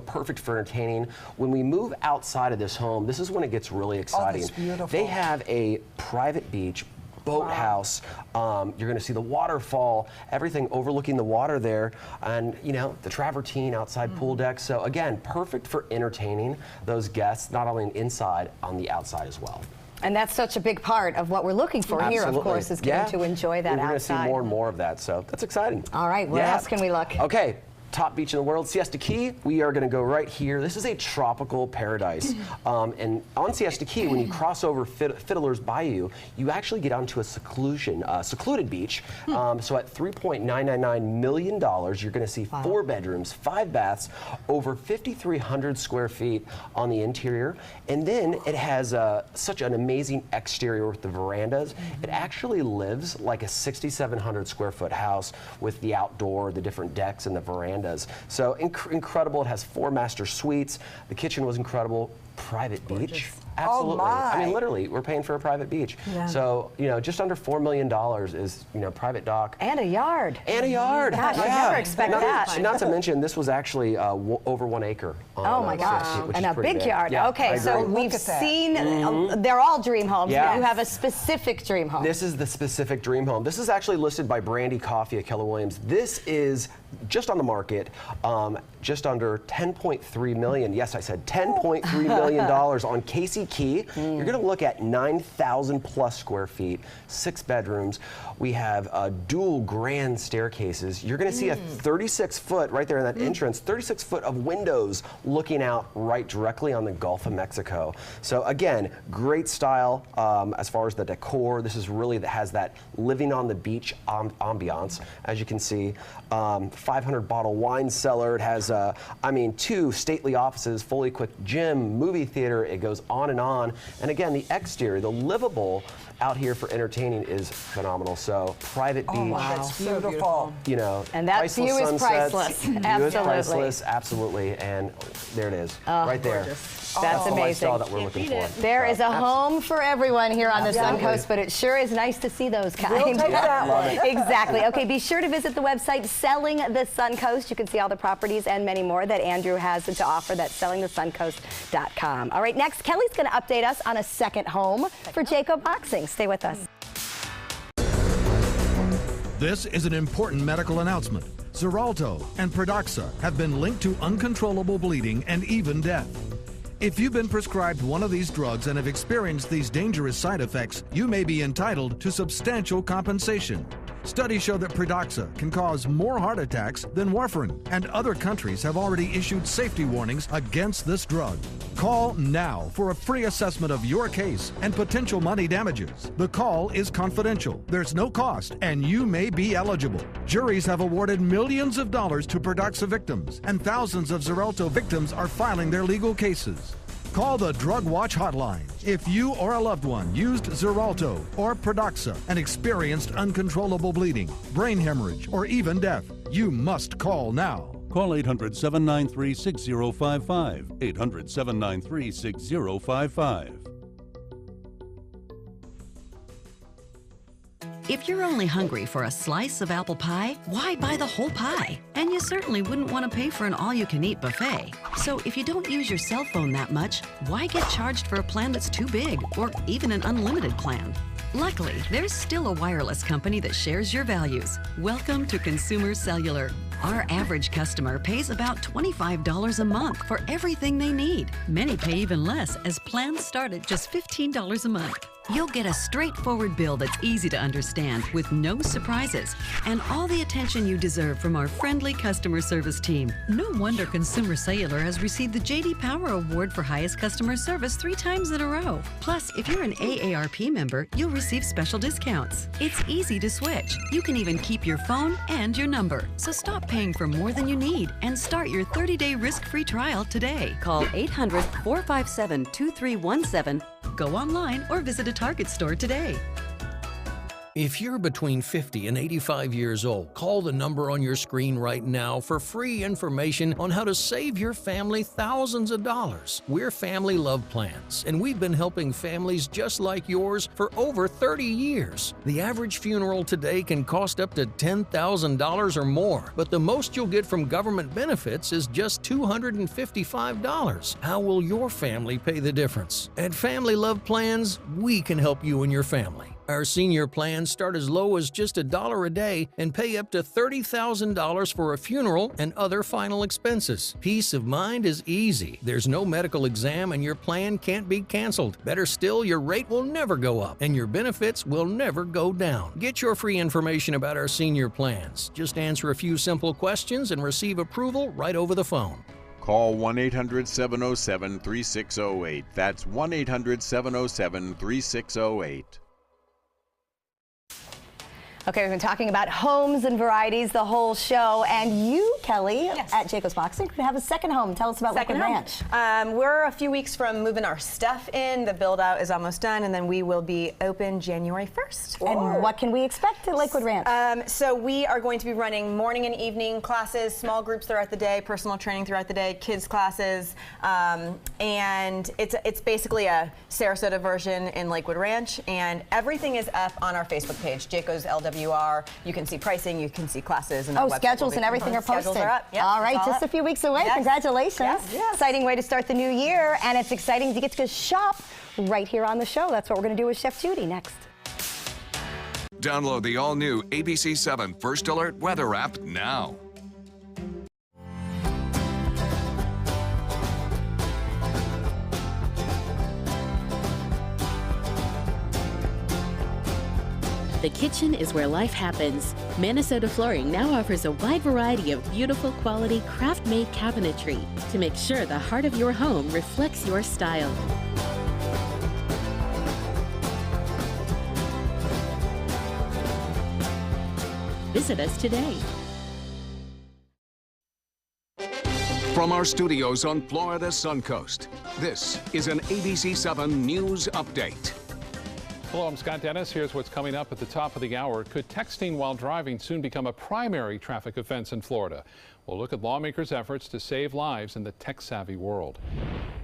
perfect for entertaining. When we move outside of this home, this is when it gets really exciting. Oh, that's beautiful. They have a private beach, boathouse. You're going to see the waterfall, everything overlooking the water there, and the travertine outside pool deck. So again, perfect for entertaining those guests, not only inside, on the outside as well. And that's such a big part of what we're looking for here, of course, is getting to enjoy that outside. We're going to see more and more of that, so that's exciting. All right, where else can we look? Okay. Top beach in the world, Siesta Key. We are going to go right here. This is a tropical paradise. And on Siesta Key, when you cross over Fiddler's Bayou, you actually get onto a secluded beach. So at $3.999 million, you're going to see 4 bedrooms, 5 baths, over 5,300 square feet on the interior. And then it has such an amazing exterior with the verandas. It actually lives like a 6,700 square foot house with the outdoor, the different decks and the verandas. So incredible. It has 4 master suites. The kitchen was incredible. Private beach. Absolutely. Oh my. I mean, literally, we're paying for a private beach. Yeah. So, you know, just under $4 million is, you know, private dock. And a yard. And a yard. Gosh, I never expected that. Not to mention, this was actually over 1 acre. Oh my gosh, which and is a pretty big yard. Yeah, Okay, so we've seen, they're all dream homes, Yeah. but you have a specific dream home. This is the specific dream home. This is actually listed by Brandy Coffey at Keller Williams. This is just on the market, just under $10.3 million. Yes, I said $10.3 million on Casey Key. You're going to look at 9,000 plus square feet, 6 bedrooms. We have dual grand staircases. You're going to see a 36-foot right there in that entrance, 36-foot of windows looking out right directly on the Gulf of Mexico. So again, great style as far as the decor. This is really that has that living on the beach ambiance, as you can see. 500 bottle wine cellar. It has, 2 stately offices, fully equipped gym, movie theater. It goes on. And again, the exterior, the livable out here for entertaining is phenomenal. So private beach. Oh, wow. That's beautiful. You know, And that view is sunsets, priceless. View is Absolutely. priceless, absolutely. And there it is, right there. That's the amazing. lifestyle that we're looking for. There is a home for everyone here on the Absolutely. Suncoast, but it sure is nice to see those kind. We'll take that one. Exactly. Okay, be sure to visit the website Selling the Suncoast. You can see all the properties and many more that Andrew has to offer. That's sellingthesuncoast.com. All right, next, Kelly's going to update us on a second home for Jayco Boxing. Stay with us. This is an important medical announcement. Xarelto and Pradaxa have been linked to uncontrollable bleeding and even death. If you've been prescribed one of these drugs and have experienced these dangerous side effects, you may be entitled to substantial compensation. Studies show that Pradaxa can cause more heart attacks than warfarin, and other countries have already issued safety warnings against this drug. Call now for a free assessment of your case and potential money damages. The call is confidential, there's no cost, and you may be eligible. Juries have awarded millions of dollars to Pradaxa victims, and thousands of Xarelto victims are filing their legal cases. Call the Drug Watch hotline if you or a loved one used Xarelto or Pradaxa and experienced uncontrollable bleeding, brain hemorrhage, or even death. You must call now. Call 800-793-6055. 800-793-6055. If you're only hungry for a slice of apple pie, why buy the whole pie? And you certainly wouldn't want to pay for an all-you-can-eat buffet. So if you don't use your cell phone that much, why get charged for a plan that's too big, or even an unlimited plan? Luckily, there's still a wireless company that shares your values. Welcome to Consumer Cellular. Our average customer pays about $25 a month for everything they need. Many pay even less, as plans start at just $15 a month. You'll get a straightforward bill that's easy to understand with no surprises and all the attention you deserve from our friendly customer service team. No wonder Consumer Cellular has received the J.D. Power Award for highest customer service 3 times in a row. Plus, if you're an AARP member, you'll receive special discounts. It's easy to switch. You can even keep your phone and your number. So stop paying for more than you need and start your 30-day risk-free trial today. Call 800-457-2317. Go online or visit a Target store today. If you're between 50 and 85 years old, call the number on your screen right now for free information on how to save your family thousands of dollars. We're Family Love Plans, and we've been helping families just like yours for over 30 years. The average funeral today can cost up to $10,000 or more, but the most you'll get from government benefits is just $255. How will your family pay the difference? At Family Love Plans, we can help you and your family. Our senior plans start as low as just $1 a day and pay up to $30,000 for a funeral and other final expenses. Peace of mind is easy. There's no medical exam and your plan can't be canceled. Better still, your rate will never go up and your benefits will never go down. Get your free information about our senior plans. Just answer a few simple questions and receive approval right over the phone. Call 1-800-707-3608. That's 1-800-707-3608. Okay, we've been talking about homes and varieties the whole show, and you, Kelly, at Jacob's Boxing, have a second home. Tell us about Liquid Ranch. We're a few weeks from moving our stuff in. The build out is almost done, and then we will be open January 1st. And what can we expect at Liquid Ranch? So we are going to be running morning and evening classes, small groups throughout the day, personal training throughout the day, kids classes, and it's basically a Sarasota version in Lakewood Ranch, and everything is up on our Facebook page, Jacob's LWR. You can see pricing, you can see classes, and schedules and everything are posted. Schedules are up. Yep, all right, just a few weeks away. Yes. Congratulations. Yes. Exciting way to start the new year, and it's exciting to get to shop right here on the show. That's what we're going to do with Chef Judy next. Download the all-new ABC 7 First Alert weather app now. The kitchen is where life happens. Minnesota Flooring now offers a wide variety of beautiful quality craft-made cabinetry to make sure the heart of your home reflects your style. Visit us today. From our studios on Florida's Suncoast, this is an ABC 7 News Update. Hello, I'm Scott Dennis. Here's what's coming up at the top of the hour. Could texting while driving soon become a primary traffic offense in Florida? We'll look at lawmakers' efforts to save lives in the tech-savvy world.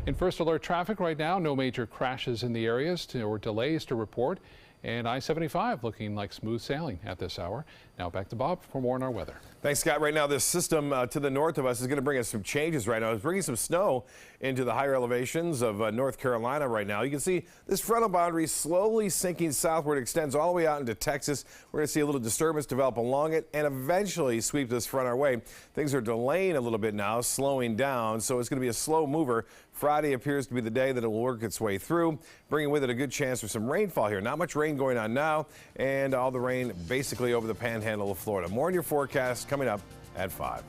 In First Alert traffic right now, no major crashes in the areas or delays to report. And I-75 looking like smooth sailing at this hour. Now back to Bob for more on our weather. Thanks, Scott. Right now, this system to the north of us is going to bring us some changes right now. It's bringing some snow into the higher elevations of North Carolina right now. You can see this frontal boundary slowly sinking southward, extends all the way out into Texas. We're going to see a little disturbance develop along it and eventually sweep this front our way. Things are delaying a little bit now, slowing down, so it's going to be a slow mover. Friday appears to be the day that it will work its way through, bringing with it a good chance for some rainfall here. Not much rain going on now, and all the rain basically over the panhandle of Florida. More in your forecast coming up at 5.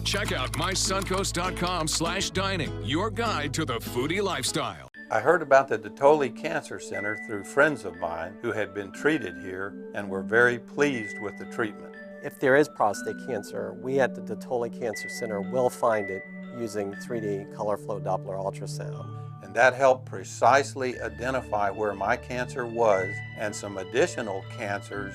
Check out mysuncoast.com/dining, your guide to the foodie lifestyle. I heard about the Detoli Cancer Center through friends of mine who had been treated here and were very pleased with the treatment. If there is prostate cancer, we at the Detoli Cancer Center will find it using 3D color flow Doppler ultrasound. And that helped precisely identify where my cancer was and some additional cancers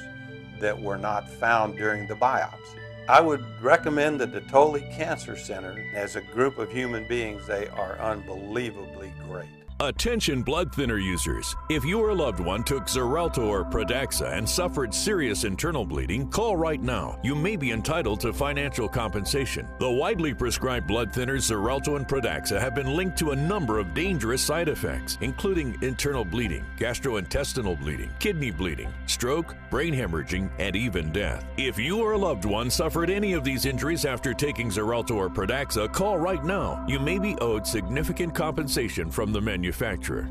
that were not found during the biopsy. I would recommend the Detoli Cancer Center. As a group of human beings, they are unbelievably great. Attention blood thinner users. If your loved one took Xarelto or Pradaxa and suffered serious internal bleeding, call right now. You may be entitled to financial compensation. The widely prescribed blood thinners Xarelto and Pradaxa have been linked to a number of dangerous side effects, including internal bleeding, gastrointestinal bleeding, kidney bleeding, stroke, brain hemorrhaging, and even death. If you or a loved one suffered any of these injuries after taking Xarelto or Pradaxa, call right now. You may be owed significant compensation from the manufacturer.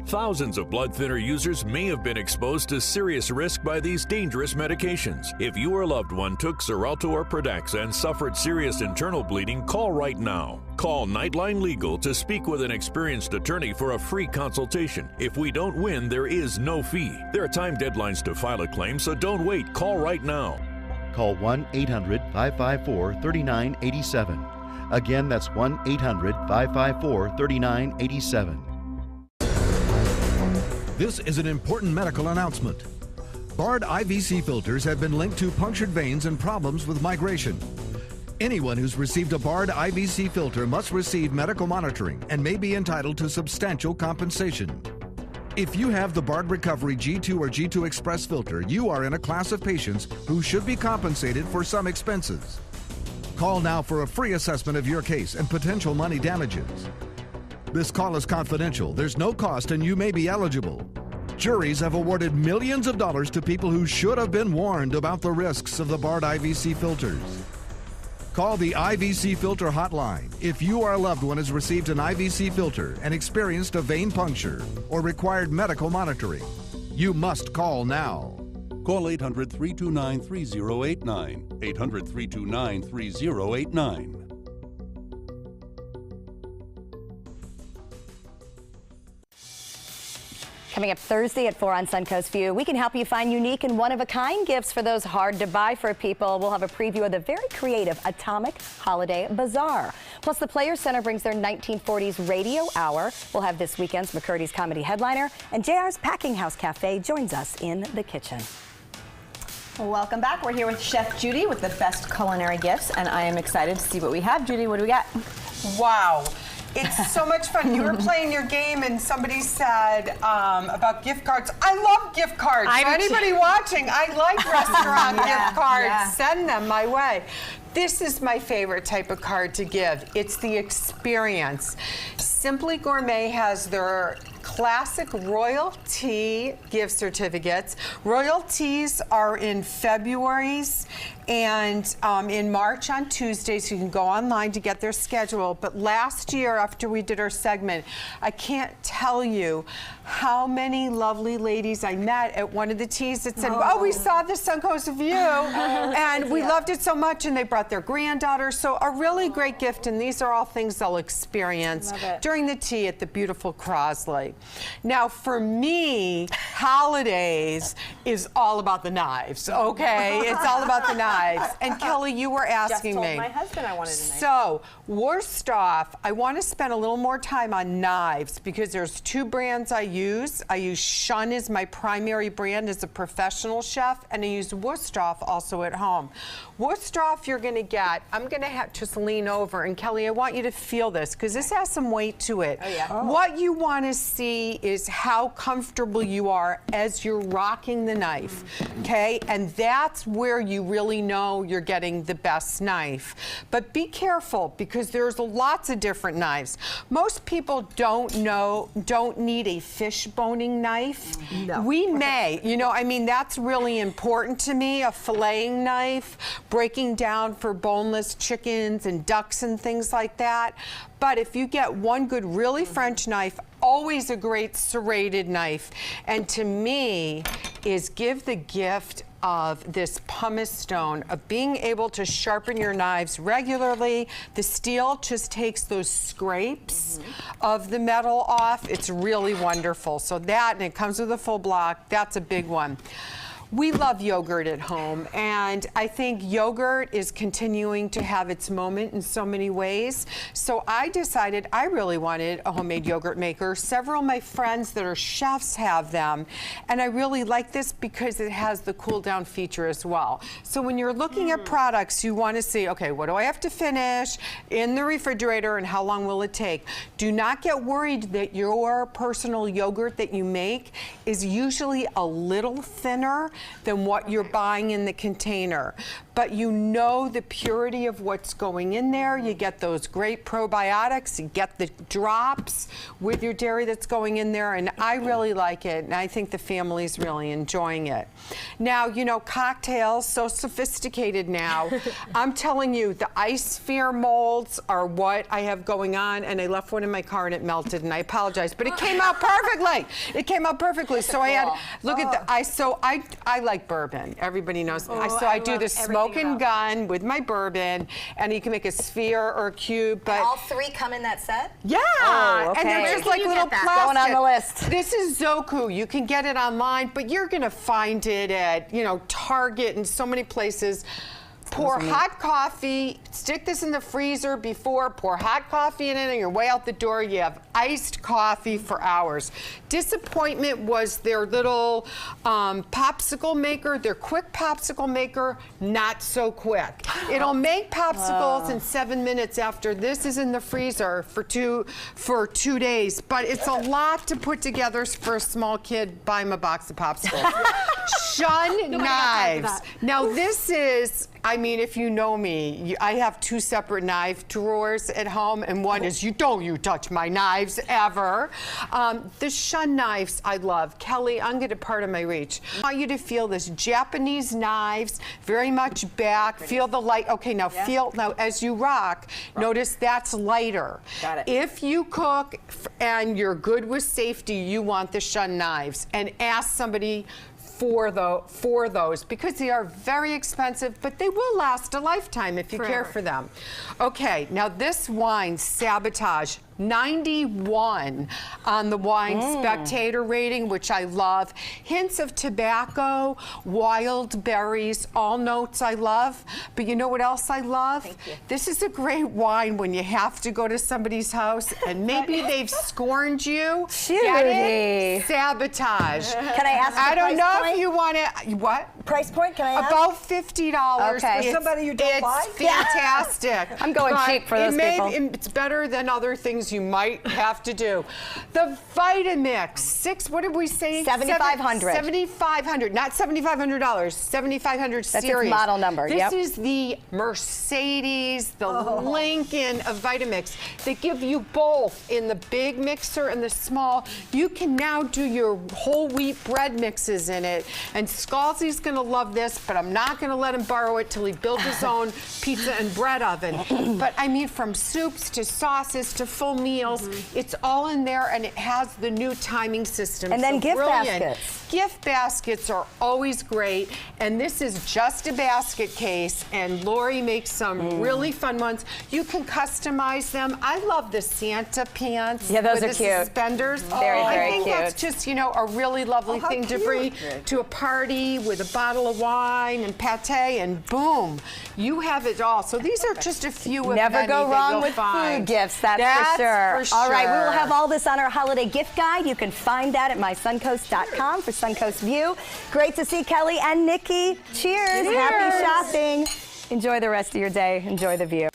Thousands of blood thinner users may have been exposed to serious risk by these dangerous medications. If you or a loved one took Xarelto or Pradaxa and suffered serious internal bleeding, call right now. Call Nightline Legal to speak with an experienced attorney for a free consultation. If we don't win, there is no fee. There are time deadlines to file a claim, so don't wait. Call right now. Call 1-800-554-3987. Again, that's 1-800-554-3987. This is an important medical announcement. Bard IVC filters have been linked to punctured veins and problems with migration. Anyone who's received a Bard IVC filter must receive medical monitoring and may be entitled to substantial compensation. If you have the Bard Recovery G2 or G2 Express filter, you are in a class of patients who should be compensated for some expenses. Call now for a free assessment of your case and potential money damages. This call is confidential. There's no cost and you may be eligible. Juries have awarded millions of dollars to people who should have been warned about the risks of the Bard IVC filters. Call the IVC Filter Hotline if you or a loved one has received an IVC filter and experienced a vein puncture or required medical monitoring. You must call now. Call 800-329-3089. 800-329-3089. Coming up Thursday at 4 on Suncoast View, we can help you find unique and one-of-a-kind gifts for those hard-to-buy-for people. We'll have a preview of the very creative Atomic Holiday Bazaar. Plus, the Players Center brings their 1940s radio hour. We'll have this weekend's McCurdy's Comedy Headliner, and JR's Packing House Cafe joins us in the kitchen. Welcome back. We're here with Chef Judy with the best culinary gifts, and I am excited to see what we have. Judy, what do we got? Wow. It's so much fun. You were playing your game and somebody said about gift cards. I love gift cards. For anybody watching, I like restaurant gift cards. Yeah. Send them my way. This is my favorite type of card to give. It's the experience. Simply Gourmet has their classic royalty gift certificates. Royalties are in February's and in March on Tuesdays. You can go online to get their schedule. But last year, after we did our segment, I can't tell you how many lovely ladies I met at one of the teas that said, oh, we saw the Suncoast View, and we loved it so much, and they brought their granddaughter. So a really great gift, and these are all things they'll experience during the tea at the beautiful Crosley. Now, for me, holidays is all about the knives, okay? It's all about the knives. And Kelly, you were asking me. Just told my husband I wanted a knife. So, worst off, I want to spend a little more time on knives because there's two brands I use. I use Shun as my primary brand as a professional chef, and I use Wusthof also at home. Wusthof you're going to get, I'm going to have to just lean over, and Kelly, I want you to feel this because this has some weight to it. Oh, yeah. What you want to see is how comfortable you are as you're rocking the knife, okay? And that's where you really know you're getting the best knife. But be careful because there's lots of different knives. Most people don't need a fish boning knife. No. We may, you know, I mean, that's really important to me, a filleting knife, breaking down for boneless chickens and ducks and things like that. But if you get one good, really French knife, always a great serrated knife, and to me is give the gift of this pumice stone, of being able to sharpen your knives regularly. The steel just takes those scrapes of the metal off. It's really wonderful. So that, and it comes with a full block, that's a big one. We love yogurt at home, and I think yogurt is continuing to have its moment in so many ways. So I decided I really wanted a homemade yogurt maker. Several of my friends that are chefs have them, and I really like this because it has the cool down feature as well. So when you're looking at products, you want to see, okay, what do I have to finish in the refrigerator and how long will it take? Do not get worried that your personal yogurt that you make is usually a little thinner than what you're buying in the container. But you know the purity of what's going in there. You get those great probiotics. You get the drops with your dairy that's going in there, and I really like it, and I think the family's really enjoying it. Now, you know, cocktails, so sophisticated now. I'm telling you, the ice sphere molds are what I have going on, and I left one in my car and it melted, and I apologize, but it came out perfectly. It came out perfectly. So I had, look at the ice. So I like bourbon. Everybody knows. So I do the smoking gun with my bourbon, and you can make a sphere or a cube. But and all three come in that set? Yeah. Oh, okay. And they're just like little plastic. Going on the list. This is Zoku. You can get it online, but you're going to find it at, you know, Target and so many places. Pour hot coffee, stick this in the freezer before, pour hot coffee in it, and you're way out the door. You have iced coffee for hours. Disappointment was their little popsicle maker, their quick popsicle maker, not so quick. It'll make popsicles in 7 minutes after this is in the freezer for two days, but it's a lot to put together for a small kid. Buy him a box of popsicles. Shun knives. Now this is, I mean, if you know me, I have two separate knife drawers at home, and one is, you touch my knives ever. The Shun knives I love. Kelly, I'm gonna part of my reach. I want you to feel this Japanese knives, very much back, feel the light. Okay, now feel, now as you rock, notice that's lighter. Got it. If you cook and you're good with safety, you want the Shun knives, and ask somebody for those because they are very expensive, but they will last a lifetime if you care for them. Okay, now this wine, Sabotage. 91 on the Wine Spectator rating, which I love. Hints of tobacco, wild berries, all notes I love. But you know what else I love? This is a great wine when you have to go to somebody's house and maybe they've scorned you. Get it? Sabotage. Can I ask I the don't price know point? if you want to, what? Price point, can I ask? About $50. Okay. Somebody you don't like? It's fantastic. I'm going But cheap for those people. It's better than other things you might have to do. The Vitamix, what did we say? 7,500. 7,500, not $7,500, 7,500 That's series. its model number, This yep. is the Mercedes, the Lincoln of Vitamix. They give you both in the big mixer and the small. You can now do your whole wheat bread mixes in it. And Scalzi's going to love this, but I'm not going to let him borrow it till he builds his own pizza and bread oven. But I mean, from soups to sauces to full meals, it's all in there, and it has the new timing system. And then gift brilliant. baskets. Gift baskets are always great, and this is just a basket case, and Lori makes some really fun ones. You can customize them. I love the Santa pants. Yeah, those with are the cute. suspenders. Very, I very think cute. that's just, you know, a really lovely thing to bring to a party with a bottle of wine and pate, and boom, you have it all. So these are just a few of Never many go that wrong you'll with find. food gifts, that's for sure. All right, we will sure. have all this on our holiday gift guide. You can find that at mysuncoast.com for Suncoast View. Great to see Kelly and Nikki. Cheers. Happy shopping. Enjoy the rest of your day. Enjoy the view.